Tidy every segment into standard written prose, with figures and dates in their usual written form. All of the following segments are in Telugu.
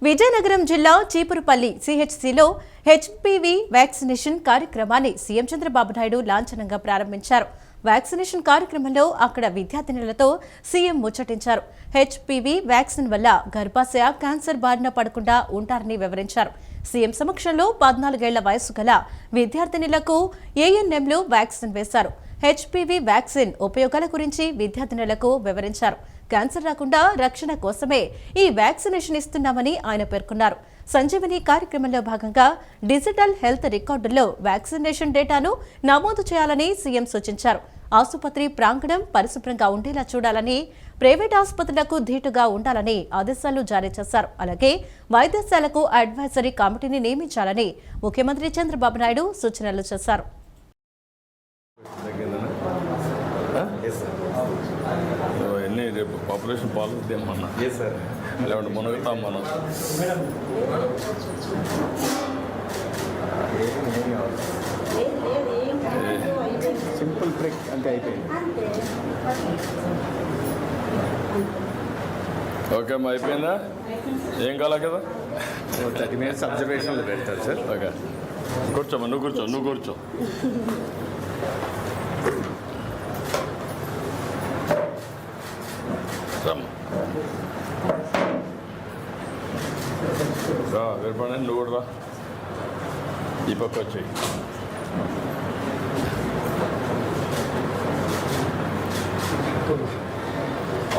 విజయనగరం జిల్లా చీపురుపల్లి సిహెచ్సిలో హెచ్పివి వ్యాక్సినేషన్ కార్యక్రమాన్ని సీఎం చంద్రబాబు నాయుడు లాంఛనంగా ప్రారంభించారు. వ్యాక్సినేషన్ కార్యక్రమంలో అక్కడ విద్యార్థినులతో సీఎం ముచ్చటించారు. హెచ్పివి వ్యాక్సిన్ వల్ల గర్భాశయ క్యాన్సర్ బారిన పడకుండా ఉంటారని వివరించారు. సీఎం సమక్షంలో 14 ఏళ్ల వయసు గల విద్యార్థినులకు ఏఎన్ఎంలు వ్యాక్సిన్ వేశారు. హెచ్పివి వ్యాక్సిన్ ఉపయోగాల గురించి విద్యార్థినులకు వివరించారు. క్యాన్సర్ రాకుండా రక్షణ కోసమే ఈ వ్యాక్సినేషన్ ఇస్తున్నామని ఆయన పేర్కొన్నారు. సంజీవని కార్యక్రమంలో భాగంగా డిజిటల్ హెల్త్ రికార్డుల్లో వ్యాక్సినేషన్ డేటాను నమోదు చేయాలని సీఎం సూచించారు. ఆసుపత్రి ప్రాంగణం పరిశుభ్రంగా ఉండేలా చూడాలని, ప్రైవేట్ ఆసుపత్రులకు ధీటుగా ఉండాలని ఆదేశాలు జారీ చేశారు. అలాగే వైద్యశాలకు అడ్వైజరీ కమిటీని నియమించాలని ముఖ్యమంత్రి చంద్రబాబు నాయుడు సూచనలు చేశారు. రేపు పాపులేషన్ పాలసీ ఏమన్నా లేదంటే మునగుతాం మనం. సింపుల్ ట్రిక్ అంటే అయిపోయింది. ఓకే అమ్మా, అయిపోయిందా? ఏం కాలా కదా? 30 minutes అబ్జర్వేషన్లో పెడతారు సార్. ఓకే, కూర్చోమ్మా, నువ్వు కూర్చో. రా వీరపండి, నువ్వు కూడా రా, ఈ పక్క వచ్చి.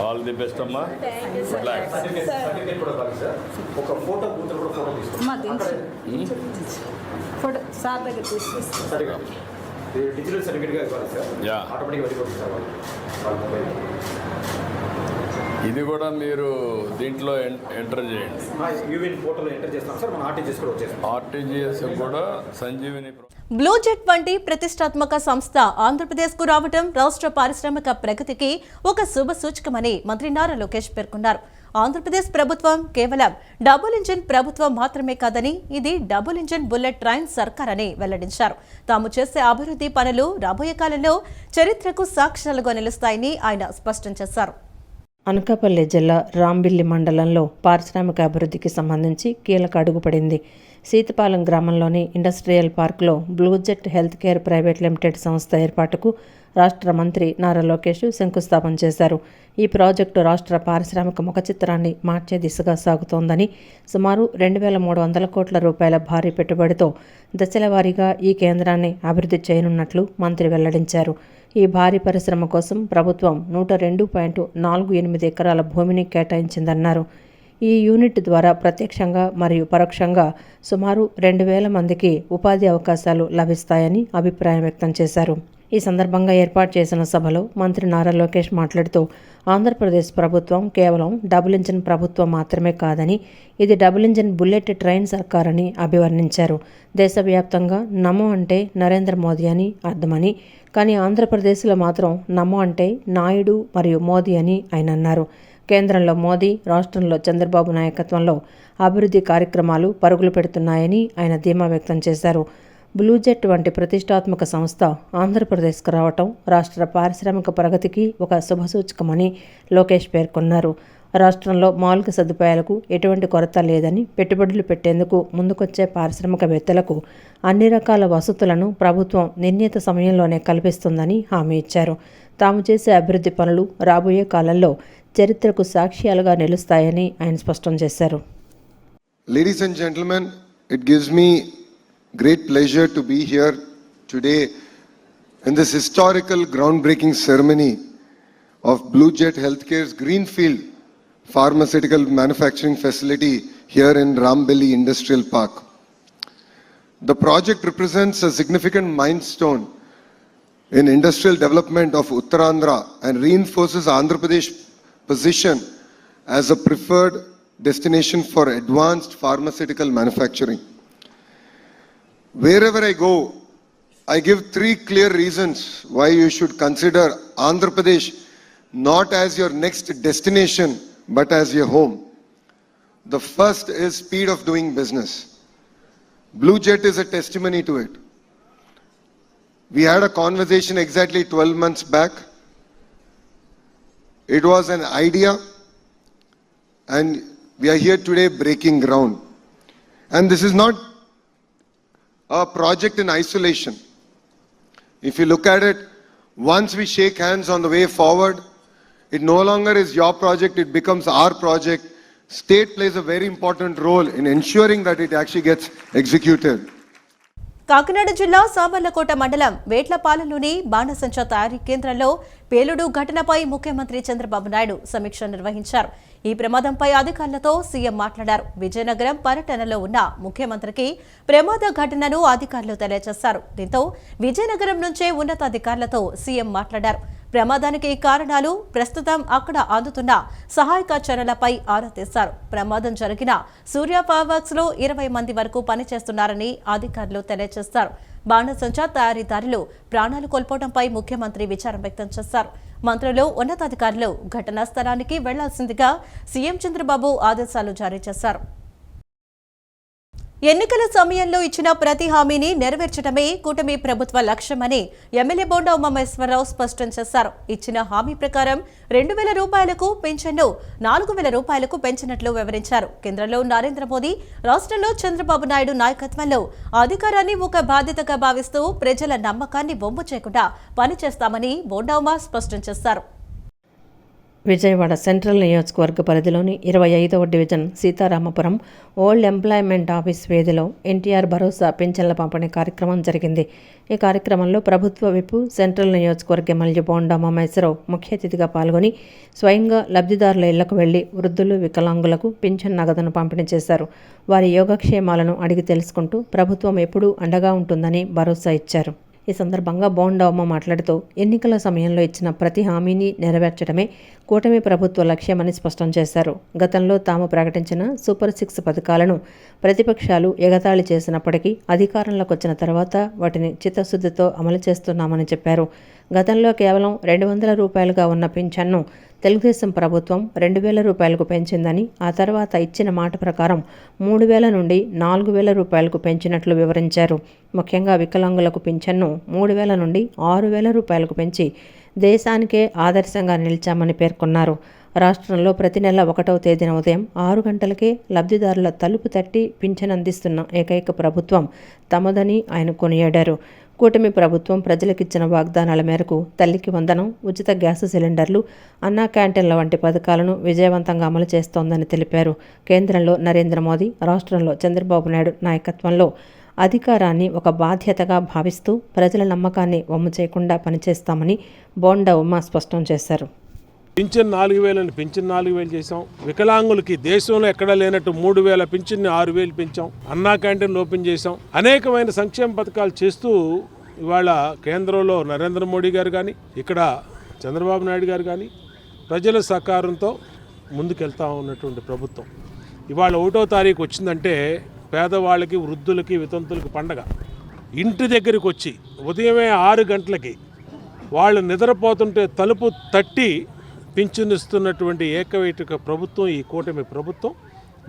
ఆల్ ది బెస్ట్ అమ్మా. ఒక ఫోటో డిజిటల్ సర్టిఫికేట్గా ఇవ్వాలి సార్. ఆటోమేటిక్గా ఇది కూడా మీరు దీంట్లో ఎంటర్ చేయండి. యూవిన్ పోర్టల్లో ఎంటర్ చేస్తాం సార్. మన ఆర్టీజీఎస్ కూడా వచ్చేస్తాం. ఆర్టీజీఎస్ కూడా సంజీవిని బ్లూ జెట్ వంటి ప్రతిష్టాత్మక సంస్థ ఆంధ్రప్రదేశ్కు రావడం రాష్ట్ర పారిశ్రామిక ప్రగతికి ఒక శుభ సూచకమని మంత్రి నారా లోకేష్ పేర్కొన్నారు. ఆంధ్రప్రదేశ్ ప్రభుత్వం కేవలం డబుల్ ఇంజిన్ ప్రభుత్వం మాత్రమే కాదని, ఇది డబుల్ ఇంజిన్ బుల్లెట్ ట్రైన్ సర్కార్ అని వెల్లడించారు. తాము చేసే అభివృద్ధి పనులు రాబోయే కాలంలో చరిత్రకు సాక్ష్యాలుగా నిలుస్తాయని ఆయన స్పష్టం చేశారు. అనకాపల్లి జిల్లా రాంబిల్లి మండలంలో పారిశ్రామిక అభివృద్ధికి సంబంధించి కీలక అడుగుపడింది. సీతపాలెం గ్రామంలోని ఇండస్ట్రియల్ పార్క్లో blue jet health care private limited సంస్థ ఏర్పాటుకు రాష్ట్ర మంత్రి నారా లోకేష్ శంకుస్థాపన చేశారు. ఈ ప్రాజెక్టు రాష్ట్ర పారిశ్రామిక ముఖ చిత్రాన్ని మార్చే దిశగా సాగుతోందని, సుమారు 2300 కోట్ల రూపాయల భారీ పెట్టుబడితో దశలవారీగా ఈ కేంద్రాన్ని అభివృద్ధి చేయనున్నట్లు మంత్రి వెల్లడించారు. ఈ భారీ పరిశ్రమ కోసం ప్రభుత్వం 102.48 ఎకరాల భూమిని కేటాయించిందన్నారు. ఈ యూనిట్ ద్వారా ప్రత్యక్షంగా మరియు పరోక్షంగా సుమారు 2000 మందికి ఉపాధి అవకాశాలు లభిస్తాయని అభిప్రాయం వ్యక్తం చేశారు. ఈ సందర్భంగా ఏర్పాటు చేసిన సభలో మంత్రి నారా లోకేష్ మాట్లాడుతూ, ఆంధ్రప్రదేశ్ ప్రభుత్వం కేవలం డబుల్ ఇంజిన్ ప్రభుత్వం మాత్రమే కాదని, ఇది డబుల్ ఇంజిన్ బుల్లెట్ ట్రైన్ సర్కార్ అని అభివర్ణించారు. దేశవ్యాప్తంగా నమో అంటే నరేంద్ర మోదీ అని అర్థమని, కానీ ఆంధ్రప్రదేశ్లో మాత్రం నమో అంటే నాయుడు మరియు మోదీ అని ఆయన అన్నారు. కేంద్రంలో మోదీ, రాష్ట్రంలో చంద్రబాబు నాయకత్వంలో అభివృద్ధి కార్యక్రమాలు పరుగులు పెడుతున్నాయని ఆయన ధీమా వ్యక్తం చేశారు. బ్లూ జెట్ వంటి ప్రతిష్టాత్మక సంస్థ ఆంధ్రప్రదేశ్కు రావటం రాష్ట్ర పారిశ్రామిక ప్రగతికి ఒక శుభసూచకమని లోకేష్ పేర్కొన్నారు. రాష్ట్రంలో మౌలిక సదుపాయాలకు ఎటువంటి కొరత లేదని, పెట్టుబడులు పెట్టేందుకు ముందుకొచ్చే పారిశ్రామికవేత్తలకు అన్ని రకాల వసతులను ప్రభుత్వం నిర్ణీత సమయంలోనే కల్పిస్తుందని హామీ ఇచ్చారు. తాము చేసే అభివృద్ధి పనులు రాబోయే కాలంలో చరిత్రకు సాక్ష్యాలుగా నిలుస్తాయని ఆయన స్పష్టం చేశారు. Ladies and gentlemen, it gives me great pleasure to be here today in this historical groundbreaking ceremony of Blue Jet Healthcare's Greenfield Pharmaceutical Manufacturing Facility here in Rambelli Industrial Park. The project represents a significant milestone in industrial development of Uttarandhra and reinforces Andhra Pradesh position as a preferred destination for advanced pharmaceutical manufacturing. Wherever I go, I give 3 clear reasons why you should consider Andhra Pradesh not as your next destination but as your home. The first is speed of doing business. Blue Jet is a testimony to it. We had a conversation exactly 12 months back. It was an idea and we are here today breaking ground. And this is not a project in isolation. If you look at it, once we shake hands on the way forward, it no longer is your project, it becomes our project. State plays a very important role in ensuring that it actually gets executed. Kakinada జిల్లా సామర్లకోట మండలం వేట్లపాలెంలోని బాణసంచా తయారీ కేంద్రంలో పేలుడు ఘటనపై ముఖ్యమంత్రి చంద్రబాబు నాయుడు సమీక్ష నిర్వహించారు. ఈ ప్రమాదంపై అధికారులతో సీఎం మాట్లాడారు. విజయనగరం పర్యటనలో ఉన్న ముఖ్యమంత్రికి ప్రమాద ఘటనను అధికారులు తెలియజేశారు. దీంతో విజయనగరం నుంచే ఉన్నతాధికారులతో సీఎం మాట్లాడారు. ప్రమాదానికి కారణాలు, ప్రస్తుతం అక్కడ అందుతున్న సహాయక చర్యలపై ఆరా తీశారు. ప్రమాదం జరిగిన సూర్య పవర్ వర్క్స్ లో 20 మంది వరకు పనిచేస్తున్నారని అధికారులు తెలియజేశారు. బాణసంచా తయారీదారులు ప్రాణాలు కోల్పోవడంపై ముఖ్యమంత్రి విచారం వ్యక్తం చేశారు. మంత్రులు, ఉన్నతాధికారులు ఘటనా స్థలానికి వెళ్లాల్సిందిగా సీఎం చంద్రబాబు ఆదేశాలు జారీ చేశారు. ఎన్నికల సమయంలో ఇచ్చిన ప్రతి హామీని నెరవేర్చడమే కూటమి ప్రభుత్వ లక్ష్యమని ఎమ్మెల్యే బోండా ఉమామహేశ్వరరావు స్పష్టం చేశారు. ఇచ్చిన హామీ ప్రకారం 2,000 రూపాయలకు పెన్షన్ను 4,000 రూపాయలకు పెంచినట్లు వివరించారు. కేంద్రంలో నరేంద్ర మోదీ, రాష్ట్రంలో చంద్రబాబు నాయుడు నాయకత్వంలో అధికారాన్ని ఒక బాధ్యతగా భావిస్తూ ప్రజల నమ్మకాన్ని వమ్ము చేయకుండా పనిచేస్తామని బోండా ఉమా స్పష్టం చేశారు. విజయవాడ సెంట్రల్ నియోజకవర్గ పరిధిలోని 25వ division Seetharamapuram old employment office వేదిలో ఎన్టీఆర్ భరోసా పింఛన్ల పంపిణీ కార్యక్రమం జరిగింది. ఈ కార్యక్రమంలో ప్రభుత్వ విప్, సెంట్రల్ నియోజకవర్గ ఎమ్మెల్యే బోండా ఉమామహేశ్వరరావు ముఖ్య అతిథిగా పాల్గొని స్వయంగా లబ్ధిదారుల ఇళ్లకు వెళ్లి వృద్ధులు, వికలాంగులకు పింఛన్ నగదును పంపిణీ చేశారు. వారి యోగక్షేమాలను అడిగి తెలుసుకుంటూ ప్రభుత్వం ఎప్పుడూ అండగా ఉంటుందని భరోసా ఇచ్చారు. ఈ సందర్భంగా బోండా ఉమ మాట్లాడుతూ ఎన్నికల సమయంలో ఇచ్చిన ప్రతి హామీని నెరవేర్చడమే కూటమి ప్రభుత్వ లక్ష్యమని స్పష్టం చేశారు. గతంలో తాము ప్రకటించిన సూపర్ 6 పథకాలను ప్రతిపక్షాలు ఎగతాళి చేసినప్పటికీ అధికారంలోకి వచ్చిన తర్వాత వాటిని చిత్తశుద్ధితో అమలు చేస్తున్నామని చెప్పారు. గతంలో కేవలం 200 రూపాయలుగా ఉన్న పింఛన్ను తెలుగుదేశం ప్రభుత్వం 2,000 రూపాయలకు పెంచిందని, ఆ తర్వాత ఇచ్చిన మాట ప్రకారం 3,000 నుండి 4,000 రూపాయలకు పెంచినట్లు వివరించారు. ముఖ్యంగా వికలాంగులకు పింఛన్ను 3,000 నుండి 6,000 రూపాయలకు పెంచి దేశానికే ఆదర్శంగా నిలిచామని పేర్కొన్నారు. రాష్ట్రంలో ప్రతి నెల 1వ తేదీన ఉదయం 6 గంటలకే లబ్ధిదారుల తలుపు తట్టి పింఛన్ అందిస్తున్న ఏకైక ప్రభుత్వం తమదని ఆయన కొనియాడారు. కూటమి ప్రభుత్వం ప్రజలకిచ్చిన వాగ్దానాల మేరకు తల్లికి వందనం, ఉచిత గ్యాస్ సిలిండర్లు, అన్నా క్యాంటీన్ల వంటి పథకాలను విజయవంతంగా అమలు చేస్తోందని తెలిపారు. కేంద్రంలో నరేంద్ర మోదీ, రాష్ట్రంలో చంద్రబాబు నాయుడు నాయకత్వంలో అధికారాన్ని ఒక బాధ్యతగా భావిస్తూ ప్రజల నమ్మకాన్ని వమ్ము చేయకుండా పనిచేస్తామని బోండా ఉమా స్పష్టం చేశారు. పింఛన్ 4,000 పింఛన్ 4,000 చేసాం. వికలాంగులకి దేశంలో ఎక్కడా లేనట్టు 3,000 పింఛన్ని 6,000 పెంచాం. అన్నా క్యాంటీన్లు ఓపెన్ చేసాం. అనేకమైన సంక్షేమ పథకాలు చేస్తూ ఇవాళ కేంద్రంలో నరేంద్ర మోడీ గారు కానీ, ఇక్కడ చంద్రబాబు నాయుడు గారు కానీ ప్రజల సహకారంతో ముందుకెళ్తా ఉన్నటువంటి ప్రభుత్వం. ఇవాళ 1వ తారీఖు వచ్చిందంటే పేదవాళ్ళకి, వృద్ధులకి, వితంతులకి పండగ. ఇంటి దగ్గరికి వచ్చి ఉదయమే 6 గంటలకి వాళ్ళు నిద్రపోతుంటే తలుపు తట్టి పింఛనిస్తున్నటువంటి ఏకైక ప్రభుత్వం ఈ కూటమి ప్రభుత్వం.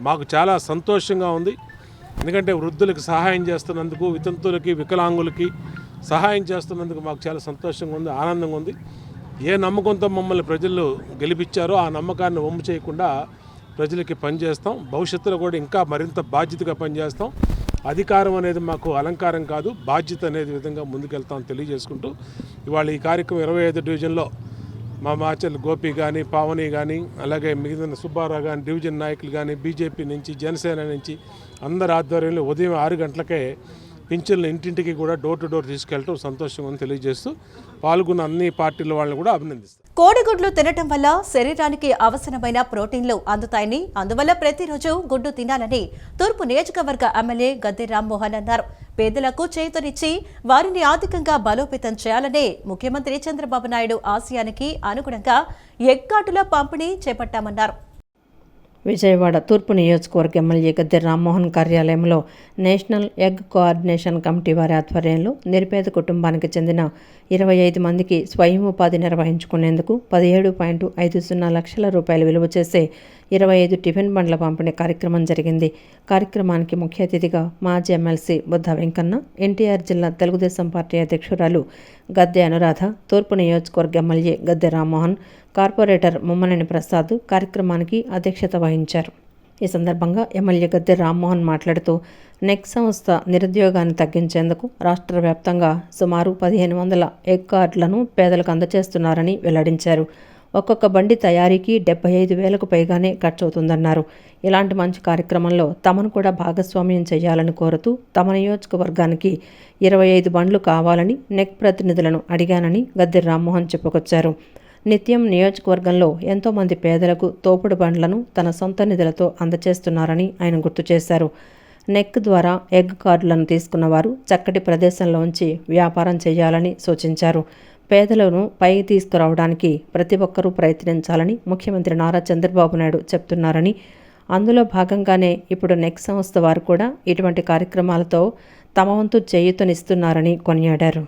మాకు చాలా సంతోషంగా ఉంది. ఎందుకంటే వృద్ధులకు సహాయం చేస్తున్నందుకు, వితంతులకి, వికలాంగులకి సహాయం చేస్తున్నందుకు మాకు చాలా సంతోషంగా ఉంది, ఆనందంగా ఉంది. ఏ నమ్మకంతో మమ్మల్ని ప్రజలు గెలిపించారో ఆ నమ్మకాన్ని వమ్ము చేయకుండా ప్రజలకి పనిచేస్తాం. భవిష్యత్తులో కూడా ఇంకా మరింత బాధ్యతగా పనిచేస్తాం. అధికారం అనేది మాకు అలంకారం కాదు, బాధ్యత అనేది విధంగా ముందుకెళ్తామని తెలియజేసుకుంటూ ఇవాళ ఈ కార్యక్రమం 25 డివిజన్లో మా మాచల్ గోపి కానీ, పావని కానీ, అలాగే మిగిలిన సుబ్బారావు కానీ, డివిజన్ నాయకులు కానీ, బీజేపీ నుంచి, జనసేన నుంచి అందరి ఆధ్వర్యంలో ఉదయం 6 గంటలకే పింఛన్లు ఇంటింటికి కూడా డోర్ టు డోర్ తీసుకెళ్ళటం సంతోషంగా తెలియజేస్తూ పాల్గొన్న అన్ని పార్టీల వాళ్ళని కూడా అభినందిస్తాం. కోడిగుడ్లు తినటం వల్ల శరీరానికి అవసరమైన ప్రోటీన్లు అందుతాయని, అందువల్ల ప్రతిరోజు గుడ్డు తినాలని తూర్పు నియోజకవర్గ ఎమ్మెల్యే గద్దె రామ్మోహన్ అన్నారు. పేదలకు చేయూతనిచ్చి వారిని ఆర్థికంగా బలోపేతం చేయాలనే ముఖ్యమంత్రి చంద్రబాబు నాయుడు ఆశయానికి అనుగుణంగా ఎగ్ కార్డుల పంపిణీ చేపట్టామన్నారు. విజయవాడ తూర్పు నియోజకవర్గ ఎమ్మెల్యే గద్దె రామ్మోహన్ కార్యాలయంలో నేషనల్ ఎగ్ కోఆర్డినేషన్ కమిటీ వారి ఆధ్వర్యంలో నిరుపేద కుటుంబానికి చెందిన 25 మందికి స్వయం ఉపాధి నిర్వహించుకునేందుకు 17.50 లక్షల రూపాయలు విలువ చేసే 25 టిఫిన్ బండ్ల పంపిణీ కార్యక్రమం జరిగింది. కార్యక్రమానికి ముఖ్య అతిథిగా మాజీ ఎమ్మెల్సీ బుద్ధ వెంకన్న, ఎన్టీఆర్ జిల్లా తెలుగుదేశం పార్టీ అధ్యక్షురాలు గద్దె అనురాధ, తూర్పు నియోజకవర్గ ఎమ్మెల్యే గద్దె రామ్మోహన్, కార్పొరేటర్ ముమ్మనేని ప్రసాద్ కార్యక్రమానికి అధ్యక్షత వహించారు. ఈ సందర్భంగా ఎమ్మెల్యే గద్దె రామ్మోహన్ మాట్లాడుతూ నెక్ సంస్థ నిరుద్యోగాన్ని తగ్గించేందుకు రాష్ట్ర వ్యాప్తంగా సుమారు 1500 ఎగ్ కార్డులను పేదలకు అందజేస్తున్నారని వెల్లడించారు. ఒక్కొక్క బండి తయారీకి 75,000కు పైగానే ఖర్చవుతుందన్నారు. ఇలాంటి మంచి కార్యక్రమంలో తమను కూడా భాగస్వామ్యం చేయాలని కోరుతూ తమ నియోజకవర్గానికి 25 బండ్లు కావాలని నెక్ ప్రతినిధులను అడిగానని గద్దె రామ్మోహన్ చెప్పుకొచ్చారు. నిత్యం నియోజకవర్గంలో ఎంతోమంది పేదలకు తోపుడు బండ్లను తన సొంత నిధులతో అందజేస్తున్నారని ఆయన గుర్తు చేశారు. నెక్ ద్వారా ఎగ్ కార్డులను తీసుకున్న వారు చక్కటి ప్రదేశంలోంచి వ్యాపారం చేయాలని సూచించారు. పేదలను పైకి తీసుకురావడానికి ప్రతి ఒక్కరూ ప్రయత్నించాలని ముఖ్యమంత్రి నారా చంద్రబాబు నాయుడు చెప్తున్నారని, అందులో భాగంగానే ఇప్పుడు నెక్ సంస్థ వారు కూడా ఇటువంటి కార్యక్రమాలతో తమ వంతు చేయూతనిస్తున్నారని కొనియాడారు.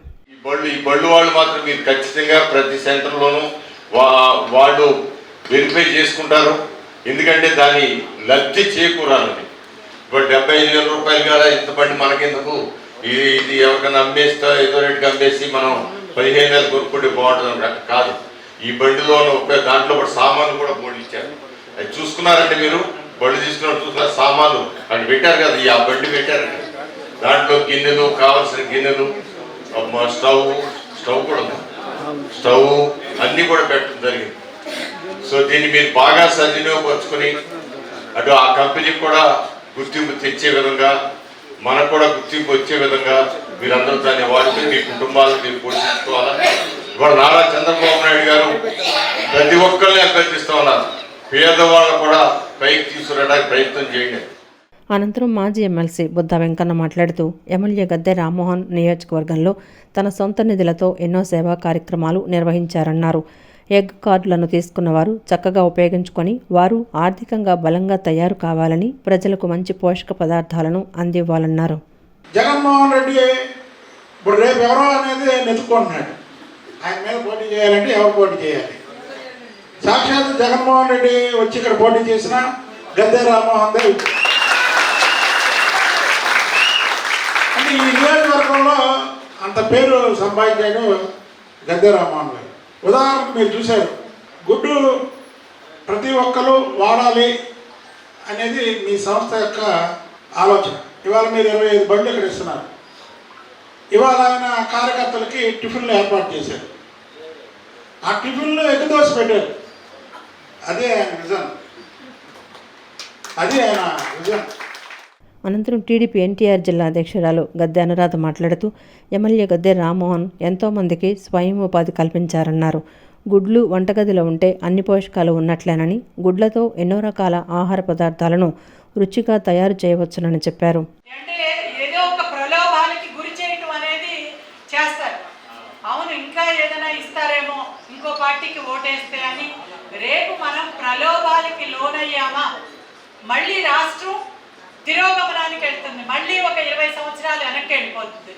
ఈ బళ్ళు వాళ్ళు మాత్రం మీరు ఖచ్చితంగా ప్రతి సెంటర్లోనూ వాళ్ళు వెరిఫై చేసుకుంటారు. ఎందుకంటే దాని లబ్ధి చేకూరాలని. ఇప్పుడు 75,000 రూపాయలు కదా ఇంత బండి మనకెందుకు, ఇది ఎవరికైనా అమ్మేస్తా ఏదో రేటుకి అమ్మేసి మనం 15,000 కొనుక్కుంటే బాగుంటుంది కాదు. ఈ బండిలో దాంట్లో కూడా సామాన్లు కూడా బోర్డు ఇచ్చారు. అది చూసుకున్నారంటే మీరు బళ్ళు తీసుకున్నట్టు చూసుకున్నారు. సామాన్లు అక్కడ పెట్టారు కదా, ఆ బండి పెట్టారు. దాంట్లో గిన్నెలు, కావాల్సిన గిన్నెలు, స్టవ్ కూడా ఉంది. స్టవ్ అన్నీ కూడా పెట్టడం జరిగింది. సో దీన్ని మీరు బాగా సద్వినియోగపరుచుకొని అటు ఆ కంపెనీకి కూడా గుర్తింపు తెచ్చే విధంగా, మనకు కూడా గుర్తింపు వచ్చే విధంగా మీరందరూ దాన్ని వాడుకొని మీ కుటుంబాలను మీరు పోషించుకోవాలని ఇవాళ నారా చంద్రబాబు నాయుడు గారు ప్రతి ఒక్కరిని అభ్యర్థిస్తూ ఉన్నారు. పేదవాళ్ళు కూడా పైకి తీసుకురావడానికి ప్రయత్నం చేయండి. అనంతరం మాజీ ఎమ్మెల్సీ బుద్ధ వెంకన్న మాట్లాడుతూ ఎమ్మెల్యే గద్దె రామ్మోహన్ నియోజకవర్గంలో తన సొంత నిధులతో ఎన్నో సేవా కార్యక్రమాలు నిర్వహించారన్నారు. ఎగ్ కార్డులను తీసుకున్నవారు చక్కగా ఉపయోగించుకొని వారు ఆర్థికంగా బలంగా తయారు కావాలని, ప్రజలకు మంచి పోషక పదార్థాలను అందివ్వాలన్నారు. జగన్మోహన్ రెడ్డి ఇప్పుడు రేపు ఎవరో అనేది నెచ్చుకుంటున్నాడు. ఆయన మీద పోటీ చేయాలంటే ఎవరు పోటీ చేయాలి? సాక్షాత్ జగన్మోహన్ రెడ్డి వచ్చి ఇక్కడ పోటీ చేసిన గద్దె రామ్మోహన్ దే. అంటే ఈ నియోజకవర్గంలో అంత పేరు సంపాదించాడు గద్దె రామ్మోహన్ గారు. ఉదాహరణకు మీరు చూశారు, గుడ్డు ప్రతి ఒక్కరు వాడాలి అనేది మీ సంస్థ యొక్క ఆలోచన. ఇవాళ మీరు 25 బండ్లు ఇక్కడ ఇస్తున్నారు. ఇవాళ ఆయన కార్యకర్తలకి టిఫిన్లు ఏర్పాటు చేశారు. ఆ టిఫిన్లు ఎగ్గుదోశ పెట్టారు. అదే ఆయన విజన్, అది ఆయన విజన్. అనంతరం టీడీపీ ఎన్టీఆర్ జిల్లా అధ్యక్షురాలు గద్దె అనురాధ మాట్లాడుతూ ఎమ్మెల్యే గద్దె రామ్మోహన్ ఎంతోమందికి స్వయం ఉపాధి కల్పించారన్నారు. గుడ్లు వంటగదిలో ఉంటే అన్ని పోషకాలు ఉన్నట్లేనని, గుడ్లతో ఎన్నో రకాల ఆహార పదార్థాలను రుచిగా తయారు చేయవచ్చునని చెప్పారు. అంటే ఏదో ఒక ప్రలోభాలకి గురి చేయటం అనేది చేస్తారు. అవును, ఇంకా ఏదైనా ఇస్తారేమో, ఇంకో పార్టీకి ఓటేస్తే అని. రేపు మనం ప్రలోభాలకి లోనయ్యామా, మళ్ళీ రాష్ట్రం తిరోగమనానికి వెళ్తుంది. మళ్ళీ ఒక 20 సంవత్సరాలు వెనక్కి వెళ్ళిపోతుంది.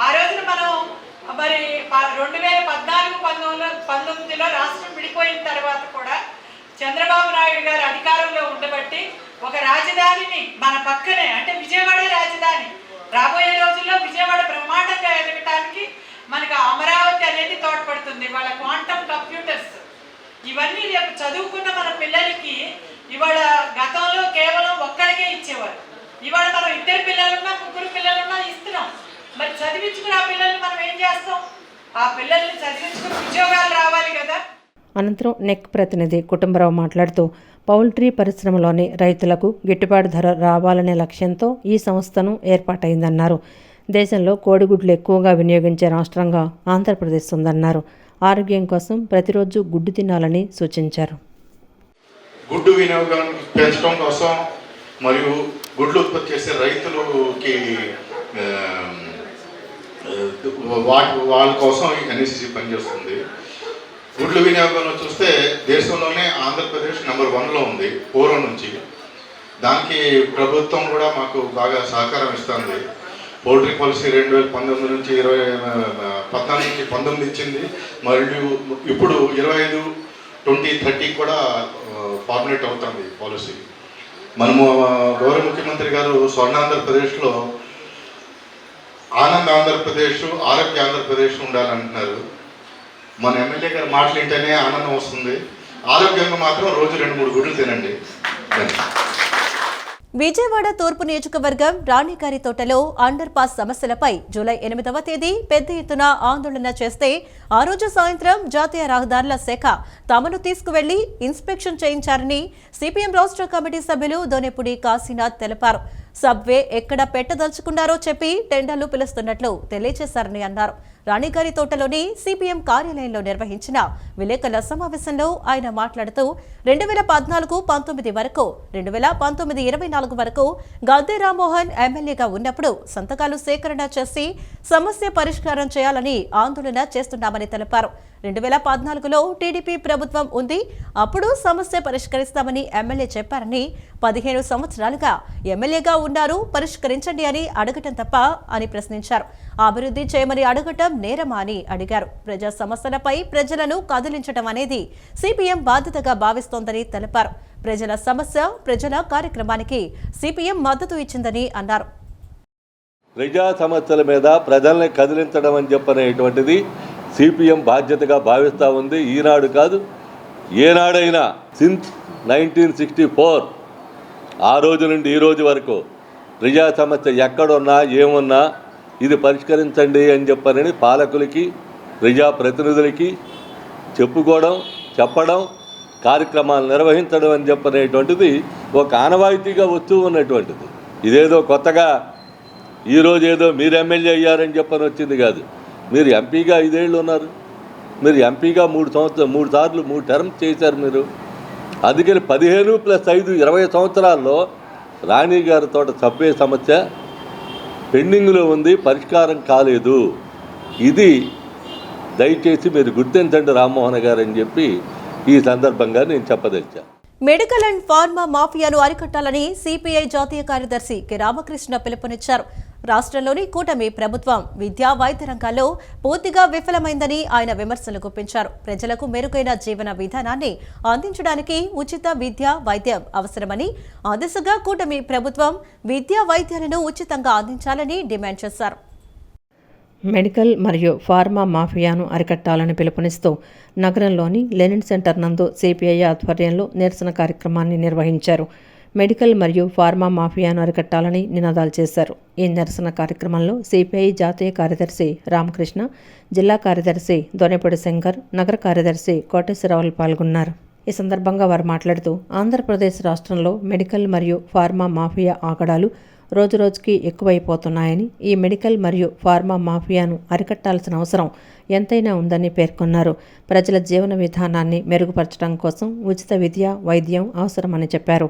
ఆ రోజున మనం మరి 2014-19లో రాష్ట్రం విడిపోయిన తర్వాత కూడా చంద్రబాబు నాయుడు గారు అధికారంలో ఉండబట్టి ఒక రాజధానిని మన పక్కనే, అంటే విజయవాడ రాజధాని, రాబోయే రోజుల్లో విజయవాడ బ్రహ్మాండంగా ఎదగటానికి మనకు అమరావతి అనేది తోడ్పడుతుంది. వాళ్ళ క్వాంటమ్ కంప్యూటర్స్ ఇవన్నీ రేపు చదువుకున్న మన పిల్లలకి ఇవాళ గతంలో కేవలం ఒక్కడికే ఇచ్చేవారు. ఇవాళ మనం 2 పిల్లలున్నా 3 పిల్లలున్నా ఇస్తున్నాం. మరి చదివించుకుని ఆ పిల్లల్ని మనం ఏం చేస్తాం? ఆ పిల్లల్ని చదివించుకుని ఉద్యోగాలు రావాలి కదా. అనంతరం నెక్ ప్రతినిధి కుటుంబరావు మాట్లాడుతూ పౌల్ట్రీ పరిశ్రమలోని రైతులకు గిట్టుబాటు ధర రావాలనే లక్ష్యంతో ఈ సంస్థను ఏర్పాటైందన్నారు. దేశంలో కోడిగుడ్లు ఎక్కువగా వినియోగించే రాష్ట్రంగా ఆంధ్రప్రదేశ్ ఉందన్నారు. ఆరోగ్యం కోసం ప్రతిరోజు గుడ్డు తినాలని సూచించారు. గుడ్డు వినియోగం పెంచడం కోసం మరియు గుడ్లు ఉత్పత్తి చేసే రైతులకి వాళ్ళ కోసం ఎన్ఎస్సి పనిచేస్తుంది. గుడ్ల వినియోగంలో చూస్తే దేశంలోనే ఆంధ్రప్రదేశ్ నెంబర్ 1లో ఉంది పూర్వం నుంచి. దానికి ప్రభుత్వం కూడా మాకు బాగా సహకారం ఇస్తుంది. పౌల్ట్రీ పాలసీ 2019 నుంచి 2014-19 ఇచ్చింది. మరియు ఇప్పుడు 25-2030 కూడా ఫార్ములేట్ అవుతుంది పాలసీ. మనము గౌరవ ముఖ్యమంత్రి గారు స్వర్ణాంధ్రప్రదేశ్లో ఆనంద్ ఆంధ్రప్రదేశ్, ఆరోగ్య ఆంధ్రప్రదేశ్ ఉండాలంటున్నారు. మన ఎమ్మెల్యే గారు మాటలు వింటేనే ఆనందం వస్తుంది. ఆరోగ్యంగా మాత్రం రోజు 2-3 గుడ్లు తినండి. విజయవాడ తూర్పు నియోజకవర్గం రాణిగారి తోటలో అండర్ పాస్ సమస్యలపై జూలై 8వ తేదీ పెద్ద ఎత్తున ఆందోళన చేస్తే ఆ రోజు సాయంత్రం జాతీయ రహదారుల శాఖ తమను తీసుకువెళ్లి ఇన్స్పెక్షన్ చేయించారని సిపిఎం రాష్ట్ర కమిటీ సభ్యులు దోనెపూడి కాశీనాథ్ తెలిపారు. సబ్వే ఎక్కడ పెట్టదలుచుకున్నారో చెప్పి టెండర్లు పిలుస్తున్నట్లు తెలియజేశారని అన్నారు. రాణిగారి తోటలోని సిపిఎం కార్యాలయంలో నిర్వహించిన విలేకరుల సమావేశంలో ఆయన మాట్లాడుతూ 2014-19 వరకు 2019-24 వరకు గద్దె రామ్మోహన్ ఎమ్మెల్యేగా ఉన్నప్పుడు సంతకాలు సేకరణ చేసి సమస్య పరిష్కారం చేయాలని ఆందోళన చేస్తున్నామని తెలిపారు. 2014లో టీడీపీ ప్రభుత్వం ఉంది, అప్పుడు సమస్య పరిష్కరిస్తామని ఎమ్మెల్యే చెప్పారని, 15 సంవత్సరాలుగా ఎమ్మెల్యేగా ఉన్నారు, పరిష్కరించండి అని అడగటం తప్ప అని ప్రశ్నించారు. అభివృద్ధి చేయమని అడగటం నేరమా అని అడిగారు. ప్రజా సమస్యలపై ప్రజలను కదిలించడం అనేది సిపిఎం బాధ్యతగా భావిస్తోందని తెలిపారు. ప్రజల సమస్య ప్రజల కార్యక్రమానికి సిపిఎం మద్దతు ఇచ్చిందని అన్నారు. ప్రజా సమస్యల మీద ప్రజల్ని కదిలించడం అని చెప్పనేటువంటిది సిపిఎం బాధ్యతగా భావిస్తూ ఉంది. ఈనాడు కాదు, ఏనాడైనా సిన్స్ 1964 ఆ రోజు నుండి ఈ రోజు వరకు ప్రజా సమస్య ఎక్కడున్నా ఏమున్నా ఇది పరిష్కరించండి అని చెప్పనని పాలకులకి ప్రజాప్రతినిధులకి చెప్పుకోవడం, చెప్పడం, కార్యక్రమాలు నిర్వహించడం అని చెప్పనేటువంటిది ఒక ఆనవాయితీగా వస్తూ ఉన్నటువంటిది. ఇదేదో కొత్తగా ఈరోజు ఏదో మీరు ఎమ్మెల్యే అయ్యారని చెప్పని వచ్చింది కాదు. మీరు ఎంపీగా 5 ఏళ్ళు ఉన్నారు, మీరు ఎంపీగా 3 సార్లు 3 టర్మ్స్ చేశారు మీరు. అందుకని 15 + 5 20 సంవత్సరాల్లో రాణిగారి తోట సబ్వే సమస్య పెండింగ్లో ఉంది, పరిష్కారం కాలేదు. ఇది దయచేసి మీరు గుర్తించండి రామ్మోహన్ గారు అని చెప్పి ఈ సందర్భంగా నేను చెప్పదలిచాను. మెడికల్ అండ్ ఫార్మా మాఫియాను అరికట్టాలని సిపిఐ జాతీయ కార్యదర్శి కె రామకృష్ణ పిలుపునిచ్చారు. రాష్ట్రంలోని కూటమి ప్రభుత్వం విద్యా వైద్య రంగాల్లో పూర్తిగా విఫలమైందని ఆయన విమర్శలు గుప్పించారు. ప్రజలకు మెరుగైన జీవన విధానాన్ని అందించడానికి ఉచిత విద్య వైద్యం అవసరమని, ఆ దిశగా కూటమి ప్రభుత్వం విద్యా వైద్యాలను ఉచితంగా అందించాలని డిమాండ్ చేశారు. మెడికల్ మరియు ఫార్మా మాఫియాను అరికట్టాలని పిలుపునిస్తూ నగరంలోని లెనిన్ సెంటర్ నందు సిపిఐ ఆధ్వర్యంలో నిరసన కార్యక్రమాన్ని నిర్వహించారు. మెడికల్ మరియు ఫార్మా మాఫియాను అరికట్టాలని నినాదాలు చేశారు. ఈ నిరసన కార్యక్రమంలో సిపిఐ జాతీయ కార్యదర్శి రామకృష్ణ, జిల్లా కార్యదర్శి దొనెపూడి శంకర్, నగర కార్యదర్శి కోటేశ్వరరావులు పాల్గొన్నారు. ఈ సందర్భంగా వారు మాట్లాడుతూ ఆంధ్రప్రదేశ్ రాష్ట్రంలో మెడికల్ మరియు ఫార్మా మాఫియా ఆగడాలు రోజురోజుకి ఎక్కువైపోతున్నాయని, ఈ మెడికల్ మరియు ఫార్మా మాఫియాను అరికట్టాల్సిన అవసరం ఎంతైనా ఉందని పేర్కొన్నారు. ప్రజల జీవన విధానాన్ని మెరుగుపరచడం కోసం ఉచిత విద్య వైద్యం అవసరమని చెప్పారు.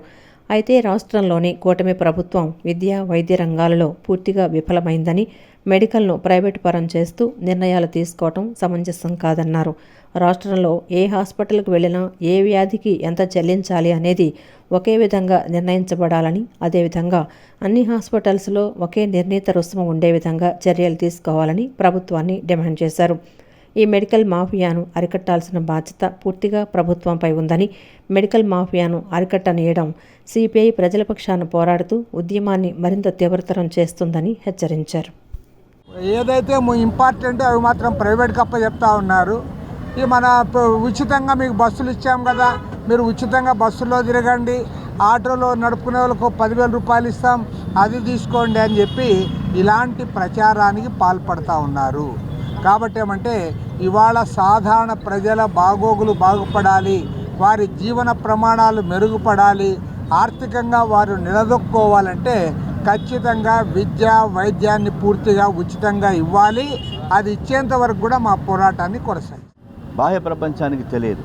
అయితే రాష్ట్రంలోని కూటమి ప్రభుత్వం విద్యా వైద్య రంగాలలో పూర్తిగా విఫలమైందని, మెడికల్ను ప్రైవేటు పరం చేస్తూ నిర్ణయాలు తీసుకోవటం సమంజసం కాదన్నారు. రాష్ట్రంలో ఏ హాస్పిటల్కు వెళ్ళినా ఏ వ్యాధికి ఎంత చెల్లించాలి అనేది ఒకే విధంగా నిర్ణయించబడాలని, అదేవిధంగా అన్ని హాస్పిటల్స్లో ఒకే నిర్ణీత రుసుము ఉండే విధంగా చర్యలు తీసుకోవాలని ప్రభుత్వాన్ని డిమాండ్ చేశారు. ఈ మెడికల్ మాఫియాను అరికట్టాల్సిన బాధ్యత పూర్తిగా ప్రభుత్వంపై ఉందని, మెడికల్ మాఫియాను అరికట్టనీయడం సిపిఐ ప్రజల పక్షాన పోరాడుతూ ఉద్యమాన్ని మరింత తీవ్రతరం చేస్తుందని హెచ్చరించారు. ఏదైతే ఇంపార్టెంట్ అవి మాత్రం ప్రైవేట్కి అప్పచెప్తా ఉన్నారు. ఈ మన ఉచితంగా మీకు బస్సులు ఇచ్చాం కదా, మీరు ఉచితంగా బస్సులో తిరగండి, ఆటోలో నడుపుకునే వాళ్ళకు 10,000 రూపాయలు ఇస్తాం, అది తీసుకోండి అని చెప్పి ఇలాంటి ప్రచారానికి పాల్పడుతూ ఉన్నారు. కాబట్టి ఏమంటే ఇవాళ సాధారణ ప్రజల బాగోగులు బాగుపడాలి, వారి జీవన ప్రమాణాలు మెరుగుపడాలి, ఆర్థికంగా వారు నిలదొక్కోవాలంటే ఖచ్చితంగా విద్య వైద్యాన్ని పూర్తిగా ఉచితంగా ఇవ్వాలి. అది ఇచ్చేంత వరకు కూడా మా పోరాటాన్ని కొనసాగి. బాహ్య ప్రపంచానికి తెలియదు,